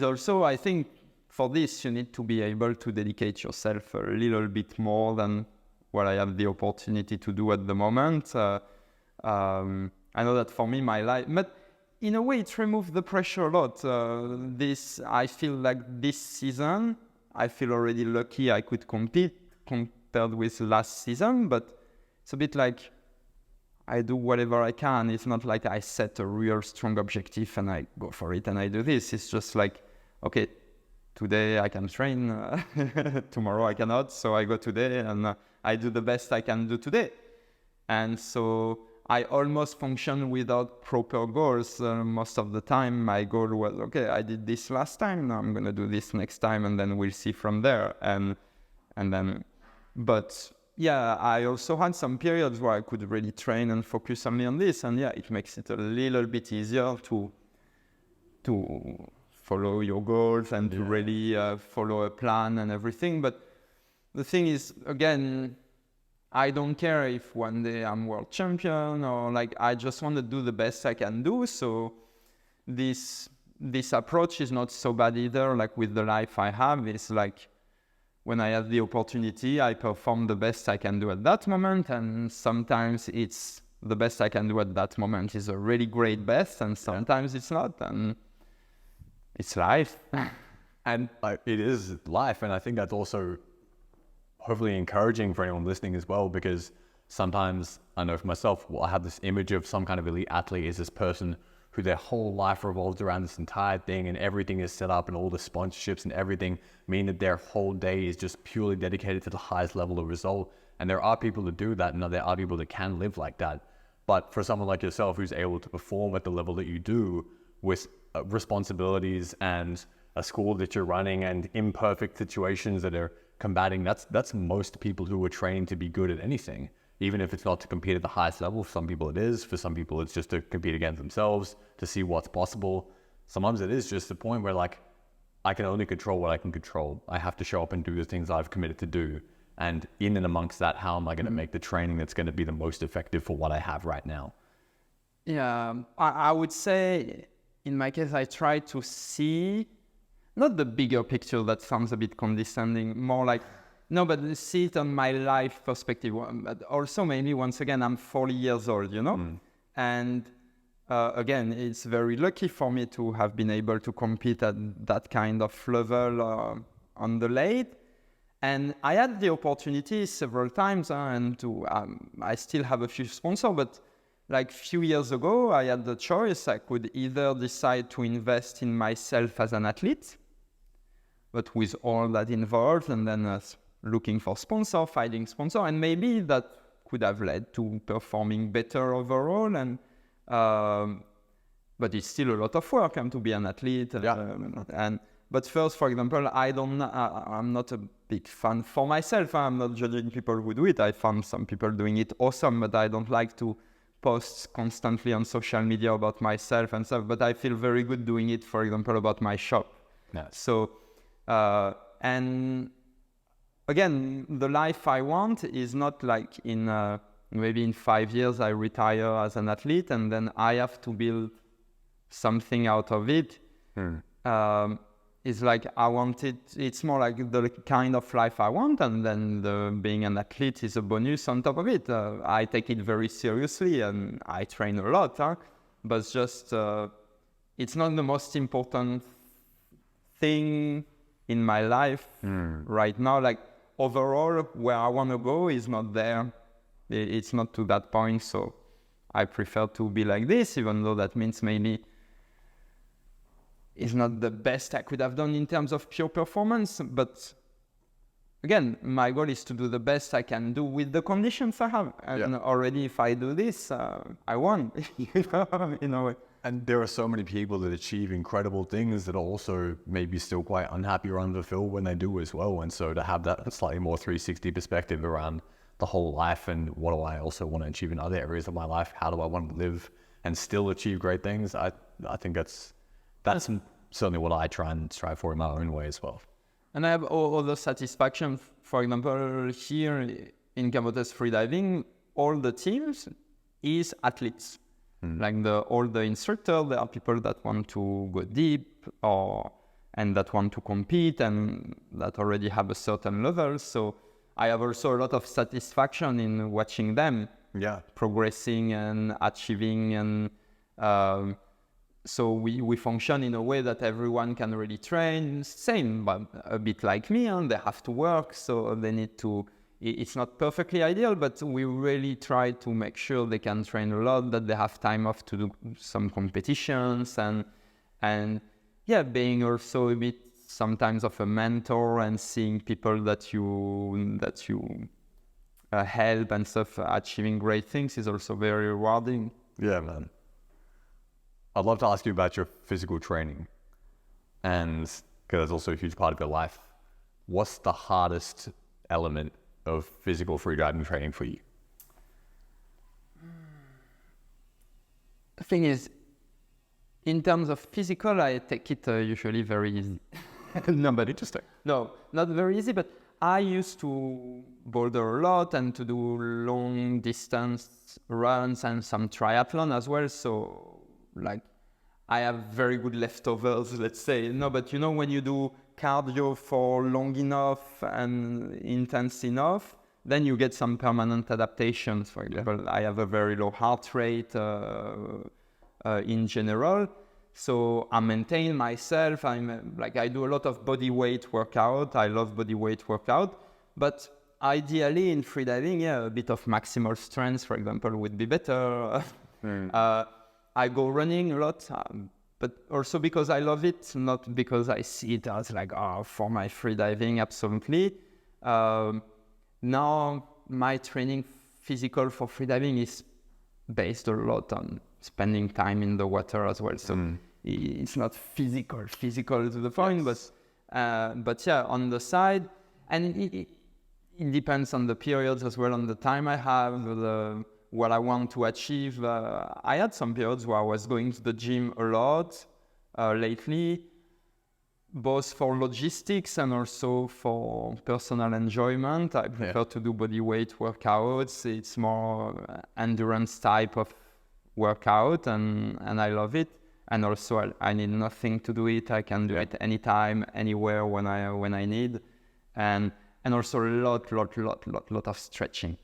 also, I think for this you need to be able to dedicate yourself a little bit more than what I have the opportunity to do at the moment. I know that for me, my life, but in a way it removed the pressure a lot. I feel like this season, I feel already lucky I could compete compared with last season, but it's a bit like, I do whatever I can. It's not like I set a real strong objective and I go for it and I do this. It's just like, okay, today I can train, tomorrow I cannot, so I go today and I do the best I can do today. And so I almost function without proper goals. Most of the time my goal was, okay, I did this last time, now I'm going to do this next time, and then we'll see from there. But yeah, I also had some periods where I could really train and focus only on this. And yeah, it makes it a little bit easier to follow your goals and to really follow a plan and everything. But the thing is, again, I don't care if one day I'm world champion or like, I just want to do the best I can do. So this approach is not so bad either. Like with the life I have, it's like, when I have the opportunity, I perform the best I can do at that moment. And sometimes it's the best I can do at that moment is a really great best. And sometimes it's not. And it's life. And it is life. And I think that's also hopefully encouraging for anyone listening as well, because sometimes I know for myself, I have this image of some kind of elite athlete is this person who their whole life revolves around this entire thing and everything is set up and all the sponsorships and everything mean that their whole day is just purely dedicated to the highest level of result. And there are people that do that, and there are people that can live like that. But for someone like yourself who's able to perform at the level that you do with responsibilities and a school that you're running and imperfect situations that are combating, that's most people who are trained to be good at anything. Even if it's not to compete at the highest level, for some people it is. For some people it's just to compete against themselves, to see what's possible. Sometimes it is just the point where like, I can only control what I can control. I have to show up and do the things I've committed to do. And in and amongst that, how am I going to make the training that's going to be the most effective for what I have right now? Yeah, I would say in my case, I try to see, not the bigger picture, that sounds a bit condescending, more like, no, but see it on my life perspective. But also maybe once again, I'm 40 years old, And again, it's very lucky for me to have been able to compete at that kind of level on the late. And I had the opportunity several times and I still have a few sponsors, but like a few years ago, I had the choice. I could either decide to invest in myself as an athlete, but with all that involved, and then looking for sponsor, finding sponsor, and maybe that could have led to performing better overall. And but it's still a lot of work to be an athlete. But first, for example, I'm not a big fan for myself. I'm not judging people who do it. I found some people doing it awesome, but I don't like to post constantly on social media about myself and stuff. But I feel very good doing it, for example, about my shop. Nice. So, and again, the life I want is not like maybe in 5 years I retire as an athlete and then I have to build something out of it. It's like I want it. It's more like the kind of life I want, and then being an athlete is a bonus on top of it. I take it very seriously, and I train a lot. But it's just it's not the most important thing in my life right now. Like overall, where I want to go is not there. It's not to that point. So I prefer to be like this, even though that means maybe it's not the best I could have done in terms of pure performance, but again, my goal is to do the best I can do with the conditions I have. And already if I do this, I won, in a way. And there are so many people that achieve incredible things that are also maybe still quite unhappy or unfulfilled when they do as well. And so to have that slightly more 360 perspective around the whole life and what do I also want to achieve in other areas of my life, how do I want to live and still achieve great things, I think that's certainly what I try and strive for in my own way as well. And I have other satisfaction. For example, here in Camotes Freediving, all the teams is athletes. Like all the instructors, there are people that want to go deep and that want to compete and that already have a certain level. So I have also a lot of satisfaction in watching them progressing and achieving and so we function in a way that everyone can really train, same, but a bit like me, and they have to work, so they need to, it's not perfectly ideal, but we really try to make sure they can train a lot, that they have time off to do some competitions, and being also a bit sometimes of a mentor and seeing people that you help and stuff achieving great things is also very rewarding. Yeah, man. I'd love to ask you about your physical training, and because that's also a huge part of your life. What's the hardest element of physical freediving training for you? The thing is, in terms of physical, I take it usually very easy. No, but interesting. No, not very easy, but I used to boulder a lot and to do long distance runs and some triathlon as well, so like I have very good leftovers, let's say. No, but when you do cardio for long enough and intense enough, then you get some permanent adaptations. For example, I have a very low heart rate in general, so I maintain myself. I do a lot of body weight workout. I love body weight workout, but ideally in freediving, a bit of maximal strength, for example, would be better. I go running a lot, but also because I love it, not because I see it as for my freediving, absolutely. Now, my training physical for freediving is based a lot on spending time in the water as well. So it's not physical to the point, but on the side, and it depends on the periods as well, on the time I have, what I want to achieve. I had some periods where I was going to the gym a lot lately, both for logistics and also for personal enjoyment. I prefer to do body weight workouts. It's more endurance type of workout, and I love it. And also I need nothing to do it. I can do it anytime, anywhere when I need, and also a lot of stretching.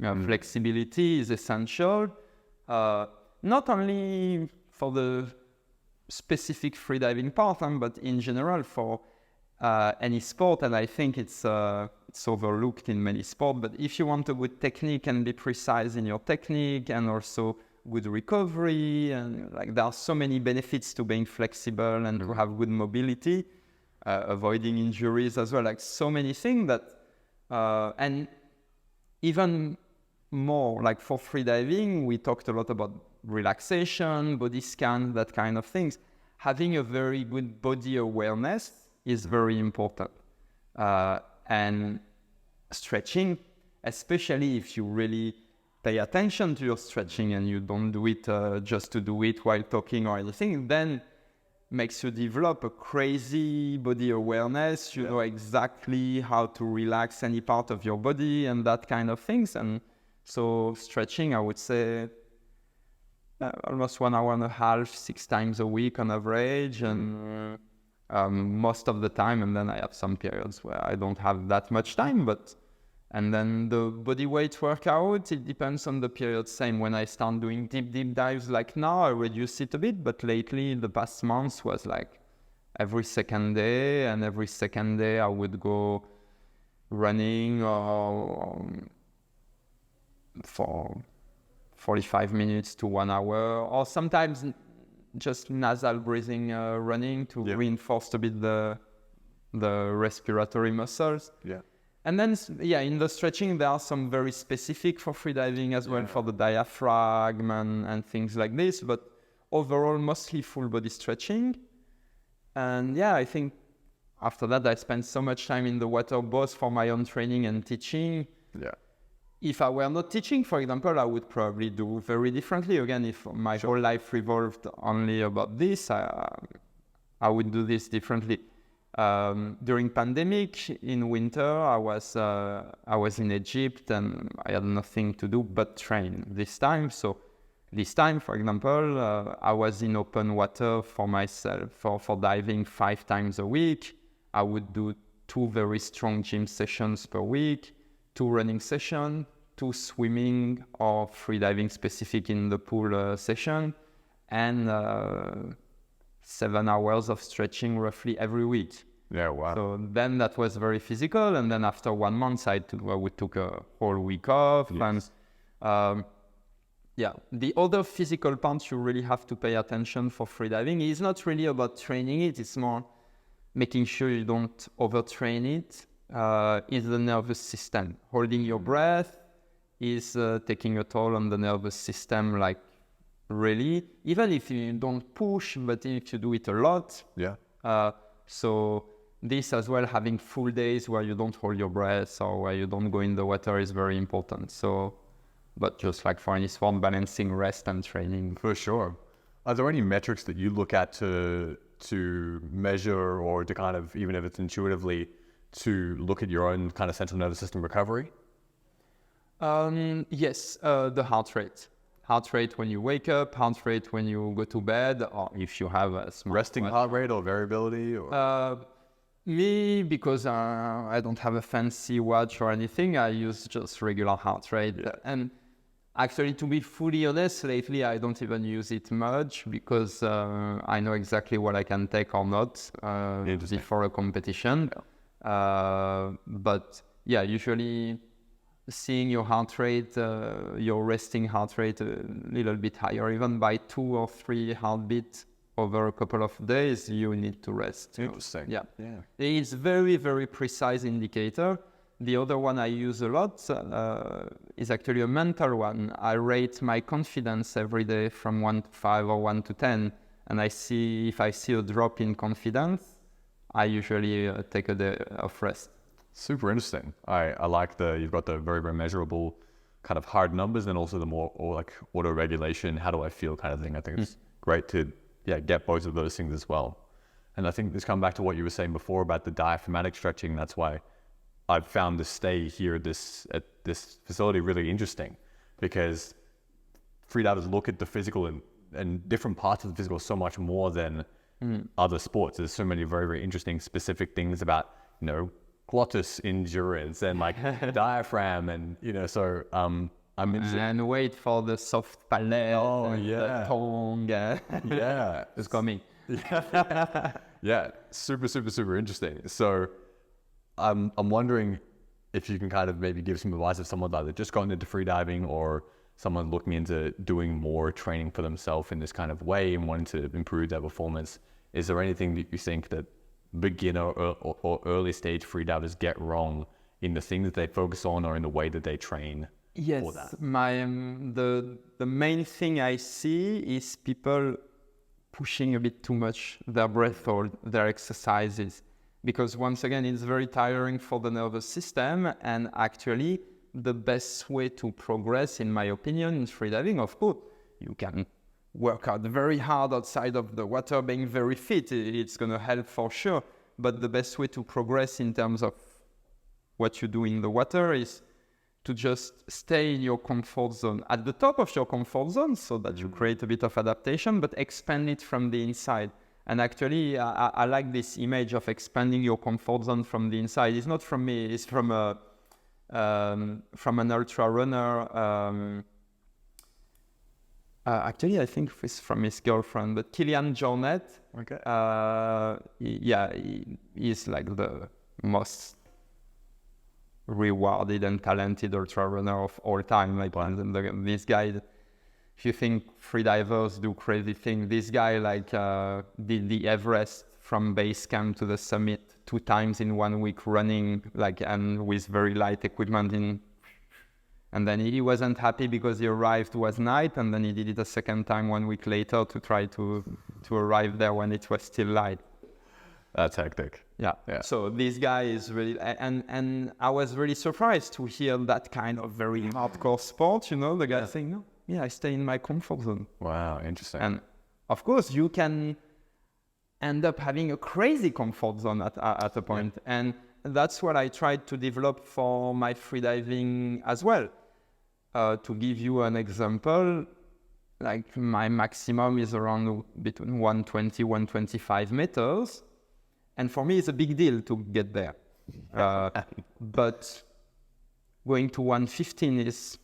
Flexibility is essential, not only for the specific freediving part, but in general for any sport. And I think it's overlooked in many sports. But if you want a good technique and be precise in your technique, and also good recovery, and there are so many benefits to being flexible and to have good mobility, avoiding injuries as well. So many things that, and even more for freediving, we talked a lot about relaxation, body scan, that kind of things. Having a very good body awareness is very important. And stretching, especially if you really pay attention to your stretching and you don't do it just to do it while talking or anything, then makes you develop a crazy body awareness. You know exactly how to relax any part of your body and that kind of things. And so stretching, I would say almost 1 hour and a half, 6 times a week on average, and most of the time. And then I have some periods where I don't have that much time, and then the body weight workout, it depends on the period. Same when I start doing deep dives, like now I reduce it a bit, but lately the past months was like every second day, and every second day I would go running for 45 minutes to 1 hour, or sometimes just nasal breathing running to reinforce a bit the respiratory muscles. Yeah. And then, in the stretching, there are some very specific for freediving as well, for the diaphragm and things like this. But overall, mostly full body stretching. And I think after that, I spent so much time in the water, both for my own training and teaching. Yeah. If I were not teaching, for example, I would probably do very differently. Again, if my whole life revolved only about this, I would do this differently. During pandemic in winter, I was in Egypt and I had nothing to do but train this time. So this time, for example, I was in open water for myself for diving 5 times a week. I would do 2 very strong gym sessions per week, 2 running sessions, 2 swimming or freediving specific in the pool session, and 7 hours of stretching roughly every week. Yeah, wow. So then that was very physical, and then after 1 month, we took a whole week off. Yes. And the other physical part you really have to pay attention for freediving is not really about training it, it's more making sure you don't overtrain it, is the nervous system. Holding your breath is taking a toll on the nervous system, like really, even if you don't push, but if you do it a lot. Yeah. So this as well, having full days where you don't hold your breath or where you don't go in the water is very important. So, but just like for any sport, balancing rest and training. For sure. Are there any metrics that you look at to measure, or to kind of, even if it's intuitively, to look at your own kind of central nervous system recovery? Yes, the heart rate. Heart rate when you wake up, heart rate when you go to bed, or if you have a smart Resting watch. heart rate or variability? Or? Me, because I don't have a fancy watch or anything, I use just regular heart rate. Yeah. And actually, to be fully honest, lately I don't even use it much because I know exactly what I can take or not before a competition. Yeah. But usually seeing your heart rate, your resting heart rate a little bit higher, even by 2 or 3 heartbeats over a couple of days, you need to rest. Interesting. Yeah. It's very, very precise indicator. The other one I use a lot is actually a mental one. I rate my confidence every day from 1 to 5 or 1 to 10. And if I see a drop in confidence, I usually take a day of rest. Super interesting. I like you've got the very, very measurable kind of hard numbers, and also the more like auto regulation, how do I feel kind of thing. I think it's great to get both of those things as well. And I think this comes back to what you were saying before about the diaphragmatic stretching. That's why I've found the stay here at this facility really interesting, because freedivers look at the physical and different parts of the physical so much more than other sports. There's so many very, very interesting specific things about, glottis endurance and like diaphragm, and so I'm interested. And wait for the soft palate. Oh, and the tongue. Yeah, it's coming. Yeah, super, super, super interesting. So I'm wondering if you can kind of maybe give some advice of someone either just going into freediving or someone looking into doing more training for themselves in this kind of way and wanting to improve their performance. Is there anything that you think that beginner or early stage freedivers get wrong in the things that they focus on or in the way that they train? Yes, for that? The main thing I see is people pushing a bit too much their breath or their exercises. because once again, it's very tiring for the nervous system. And actually, the best way to progress, in my opinion, in freediving, of course, you can work out very hard outside of the water, being very fit. It's going to help for sure. But the best way to progress in terms of what you do in the water is to just stay in your comfort zone, at the top of your comfort zone, so that you create a bit of adaptation, but expand it from the inside. And actually, I like this image of expanding your comfort zone from the inside. It's not from me, it's from an ultra runner. Actually, I think it's from his girlfriend, but Kilian Jornet. Okay. He's like the most rewarded and talented ultra runner of all time. Like this guy, if you think freedivers do crazy things, this guy did the Everest from base camp to the summit 2 times in 1 week running, and with very light equipment and then he wasn't happy because he arrived was night, and then he did it a second time 1 week later to try to arrive there when it was still light. That's hectic. Yeah. So this guy is really, and I was really surprised to hear that kind of very hardcore sport, the guy saying, no, I stay in my comfort zone. Wow, interesting. And of course you can end up having a crazy comfort zone at a point. Yeah. And that's what I tried to develop for my freediving as well. To give you an example, my maximum is around between 120, 125 meters. And for me, it's a big deal to get there. But going to 115 is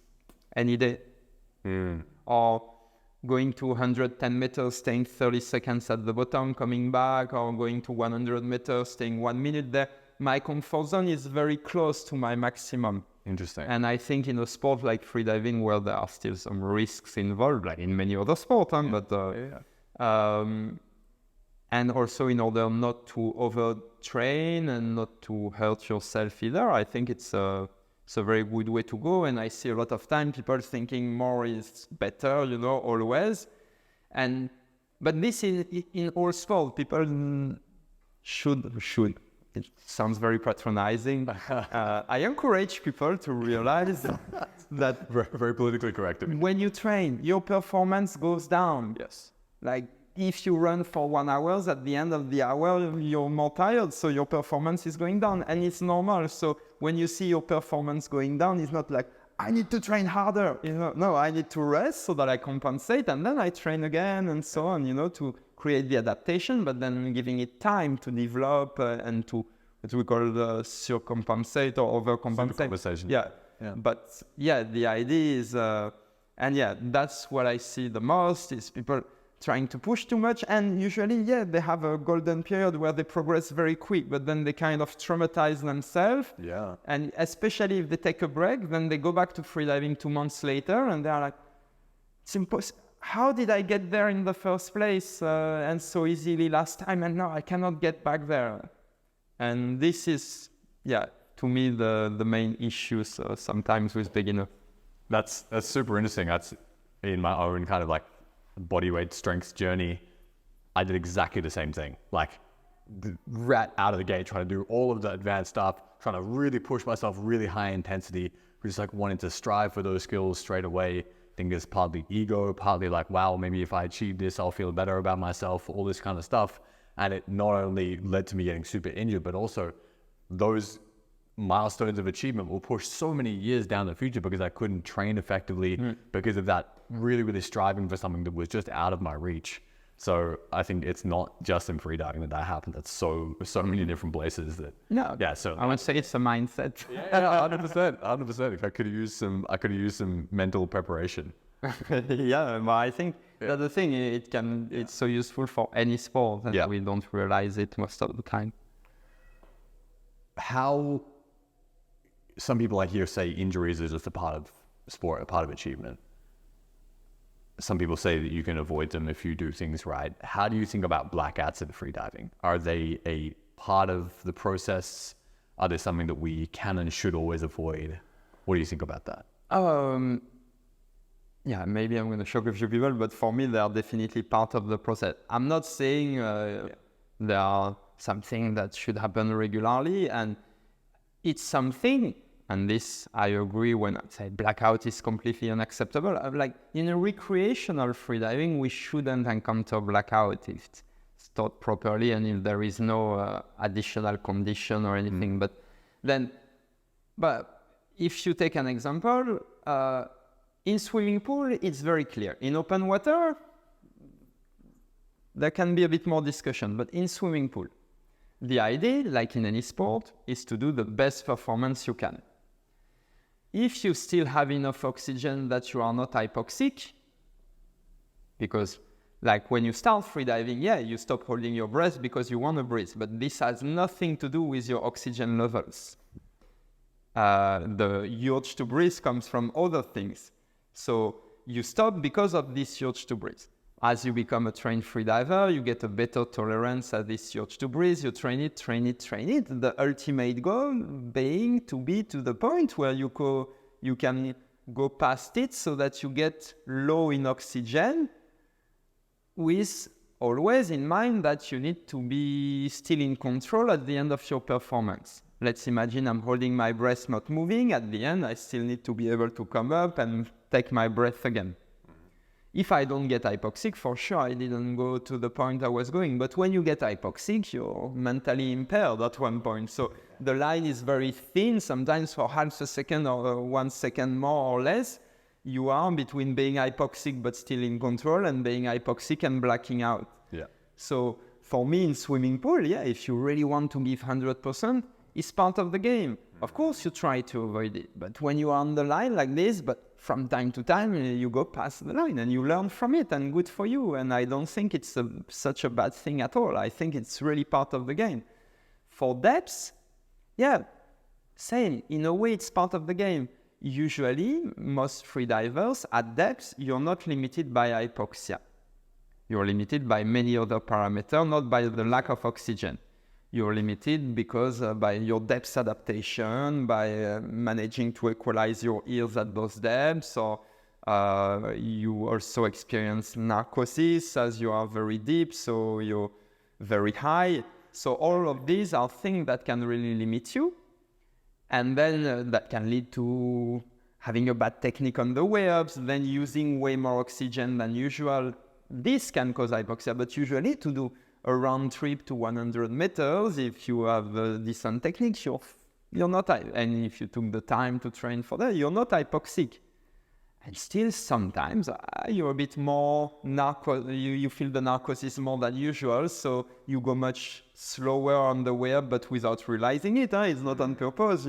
any day. Or going to 110 meters, staying 30 seconds at the bottom, coming back, or going to 100 meters, staying 1 minute there. My comfort zone is very close to my maximum. Interesting. And I think in a sport like freediving, where there are still some risks involved, like in many other sports, and also in order not to overtrain and not to hurt yourself either, I think it's a very good way to go. And I see a lot of time people thinking more is better, always. But this is in all sports. People should. It sounds very patronizing. I encourage people to realize that very, very politically correct. When you train, your performance goes down. Yes. If you run for 1 hour, at the end of the hour, you're more tired, so your performance is going down, and it's normal. So when you see your performance going down, it's not like, I need to train harder. No, I need to rest so that I compensate, and then I train again, and so on, to create the adaptation, but then giving it time to develop and to, what we call surcompensate or overcompensate. Supercompensation. Yeah. But the idea is, that's what I see the most, is people trying to push too much, and usually, they have a golden period where they progress very quick, but then they kind of traumatize themselves. Yeah. And especially if they take a break, then they go back to freediving 2 months later, and they're like, it's impossible. How did I get there in the first place and so easily last time, and now I cannot get back there? And this is, to me, the main issues sometimes with beginners. That's super interesting. That's in my own kind of body weight strength journey. I did exactly the same thing. Right out of the gate, trying to do all of the advanced stuff, trying to really push myself really high intensity, just wanting to strive for those skills straight away. I think it's partly ego, partly wow, maybe if I achieve this, I'll feel better about myself, all this kind of stuff. And it not only led to me getting super injured, but also those milestones of achievement will push so many years down the future because I couldn't train effectively because of that really, really striving for something that was just out of my reach. So I think it's not just in freediving that happens. It's so many different places that. No. Yeah. So I would say it's a mindset. Yeah, 100%. If I could use some mental preparation. But I think that's the thing. It's so useful for any sport that we don't realize it most of the time. How some people I hear say injuries is just a part of sport, a part of achievement. Some people say that you can avoid them if you do things right. How do you think about blackouts in freediving? Are they a part of the process? Are they something that we can and should always avoid? What do you think about that? Maybe I'm going to shock a few people, but for me, they are definitely part of the process. I'm not saying they are something that should happen regularly. And it's something, and this I agree when I say blackout is completely unacceptable. I'm like, in a recreational freediving, we shouldn't encounter blackout if it's taught properly and if there is no additional condition or anything. But if you take an example, in swimming pool, it's very clear. In open water, there can be a bit more discussion, but in swimming pool, the idea, like in any sport, is to do the best performance you can. If you still have enough oxygen that you are not hypoxic, because like when you start freediving, you stop holding your breath because you want to breathe, but this has nothing to do with your oxygen levels. The urge to breathe comes from other things. So you stop because of this urge to breathe. As you become a trained freediver, you get a better tolerance at this urge to breathe. You train it. The ultimate goal being to be to the point where you can go past it so that you get low in oxygen, with always in mind that you need to be still in control at the end of your performance. Let's imagine I'm holding my breath, not moving. At the end, I still need to be able to come up and take my breath again. If I don't get hypoxic, for sure, I didn't go to the point I was going. But when you get hypoxic, you're mentally impaired at one point. So the line is very thin. Sometimes for half a second or 1 second more or less, you are between being hypoxic but still in control and being hypoxic and blacking out. Yeah. So for me in swimming pool, if you really want to give 100%, it's part of the game. Of course, you try to avoid it. But when you are on the line like this, but from time to time, you go past the line and you learn from it, and good for you. And I don't think it's such a bad thing at all. I think it's really part of the game. For depths, same. In a way, it's part of the game. Usually, most freedivers at depths, you're not limited by hypoxia. You're limited by many other parameters, not by the lack of oxygen. You're limited because by your depth adaptation, by managing to equalize your ears at those depths, or you also experience narcosis as you are very deep, so you're very high. So all of these are things that can really limit you. And then that can lead to having a bad technique on the way ups, then using way more oxygen than usual. This can cause hypoxia, but usually to do a round trip to 100 meters, if you have a decent technique, you're not, and if you took the time to train for that, you're not hypoxic. And still sometimes you're a bit more you feel the narcosis more than usual, so you go much slower on the way up, but without realizing it. It's not on purpose,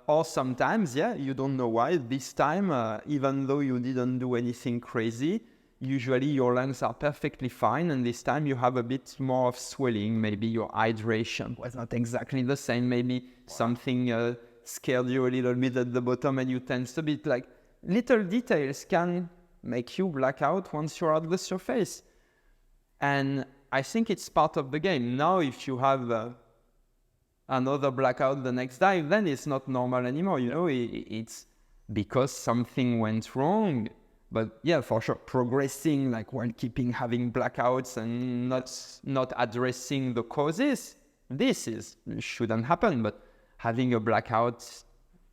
or sometimes, you don't know why. This time, even though you didn't do anything crazy, usually your lungs are perfectly fine, and this time you have a bit more of swelling. Maybe your hydration was not exactly the same. Maybe something scared you a little bit at the bottom and you tensed a bit. Like little details can make you black out once you're at the surface. And I think it's part of the game. Now, if you have another blackout the next dive, then it's not normal anymore. It's because something went wrong. But for sure, progressing like while having blackouts and not addressing the causes, shouldn't happen. But having a blackout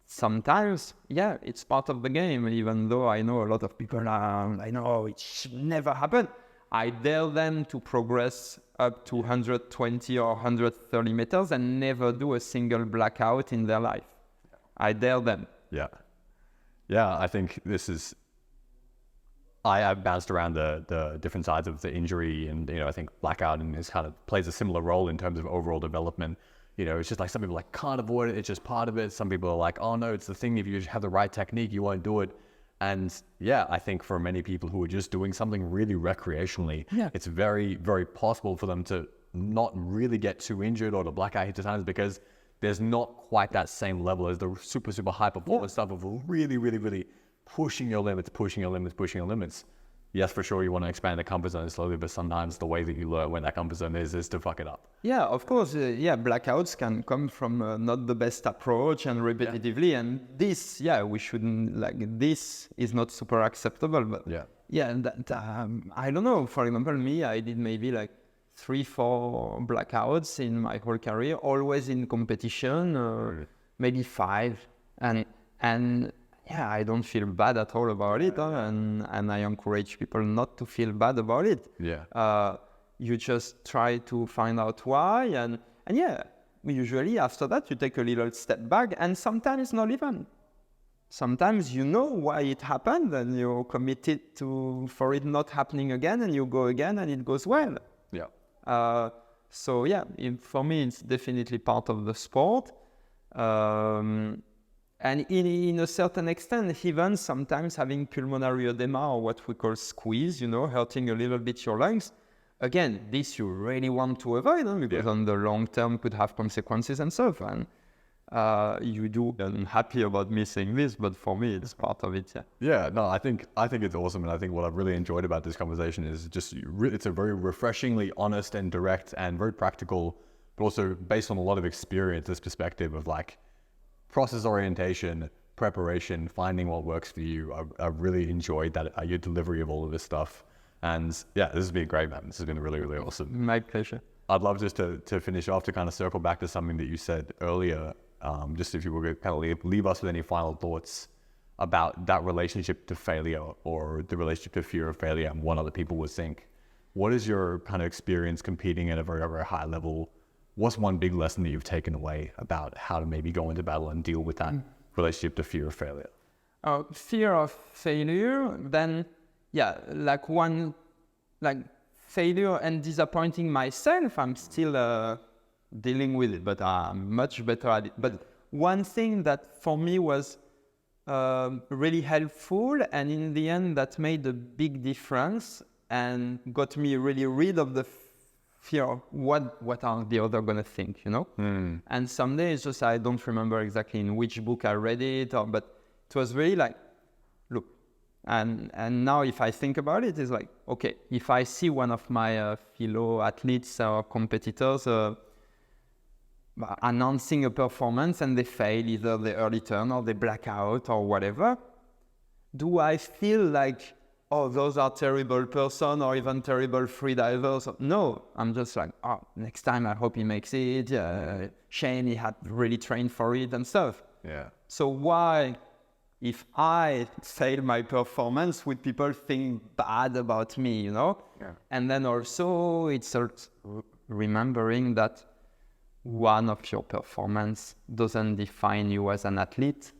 sometimes, it's part of the game. Even though I know a lot of people I know it should never happen. I dare them to progress up to 120 or 130 meters and never do a single blackout in their life. I dare them. Yeah, I think this is... I've bounced around the different sides of the injury, and I think blackout and this kind of plays a similar role in terms of overall development. It's just like some people can't avoid it; it's just part of it. Some people are like, oh no, it's the thing. If you have the right technique, you won't do it. And I think for many people who are just doing something really recreationally, it's very, very possible for them to not really get too injured or to black out at times, because there's not quite that same level as the super, super high performance stuff of really, really, really pushing your limits. Yes, for sure, you want to expand the comfort zone slowly, but sometimes the way that you learn when that comfort zone is to fuck it up. Yeah, of course. Blackouts can come from not the best approach and repetitively. And this, we shouldn't, this is not super acceptable. But I don't know. For example, me, I did maybe 3-4 blackouts in my whole career, always in competition, maybe 5. And yeah, I don't feel bad at all about it. And I encourage people not to feel bad about it. Yeah. You just try to find out why. And yeah, usually after that, you take a little step back, and sometimes not even. Sometimes you know why it happened, and you're committed for it not happening again, and you go again, and it goes well. Yeah. So yeah, for me, it's definitely part of the sport. And in a certain extent, even sometimes having pulmonary edema, or what we call squeeze, hurting a little bit your lungs. Again, this you really want to avoid, because on the long term could have consequences and stuff. And you do. I'm happy about missing this, but for me, it's part of it. Yeah. No, I think it's awesome, and I think what I've really enjoyed about this conversation is just it's a very refreshingly honest and direct and very practical, but also based on a lot of experience. This perspective of like process orientation, preparation, finding what works for you. I've really enjoyed that your delivery of all of this stuff. And yeah, this has been great, man. This has been really, really awesome. My pleasure. I'd love just to finish off, to kind of circle back to something that you said earlier. Just if you were going to kind of leave us with any final thoughts about that relationship to failure, or the relationship to fear of failure and what other people would think. What is your kind of experience competing at a very, very high level? What's one big lesson that you've taken away about how to maybe go into battle and deal with that relationship to fear of failure? Fear of failure, then, yeah, failure and disappointing myself, I'm still dealing with it, but I'm much better at it. But one thing that for me was really helpful, and in the end that made a big difference and got me really rid of the fear of what are the other gonna think, And some days just, I don't remember exactly in which book I read it, but it was really like, look, and now if I think about it, it's like, okay, if I see one of my fellow athletes or competitors announcing a performance and they fail, either the early turn or they black out or whatever, do I feel like, oh, those are terrible person or even terrible freedivers? No, I'm just like, oh, next time I hope he makes it. Shane, he had really trained for it and stuff. Yeah. So why, if I fail my performance, would people think bad about me, Yeah. And then also it's remembering that one of your performance doesn't define you as an athlete,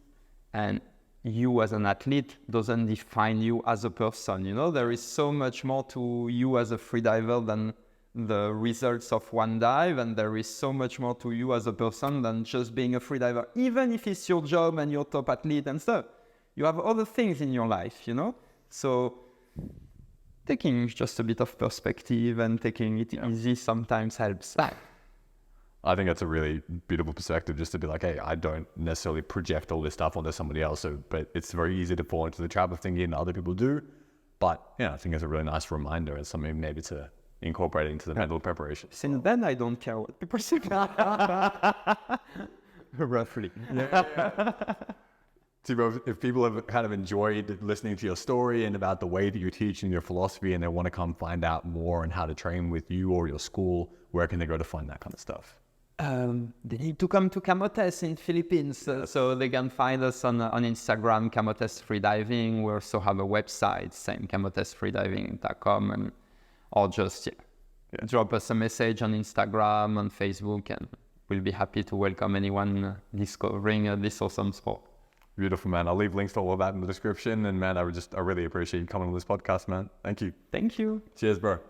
and you as an athlete doesn't define you as a person. There is so much more to you as a freediver than the results of one dive, and there is so much more to you as a person than just being a freediver. Even if it's your job and you're top athlete and stuff, you have other things in your life, So taking just a bit of perspective and taking it easy sometimes helps. I think that's a really beautiful perspective, just to be like, hey, I don't necessarily project all this stuff onto somebody else. But it's very easy to fall into the trap of thinking other people do. But I think it's a really nice reminder and something maybe to incorporate into the mental preparation. Since then, I don't care what people say. Roughly. Thibault, if people have kind of enjoyed listening to your story and about the way that you teach and your philosophy, and they want to come find out more on how to train with you or your school, where can they go to find that kind of stuff? They need to come to Camotes in Philippines, so they can find us on Instagram, Camotes Freediving. We also have a website, same camotesfreediving.com, or just drop us a message on Instagram, on Facebook, and we'll be happy to welcome anyone discovering this awesome sport. Beautiful, man. I'll leave links to all of that in the description, and man, I really appreciate you coming on this podcast, man. Thank you. Thank you. Cheers, bro.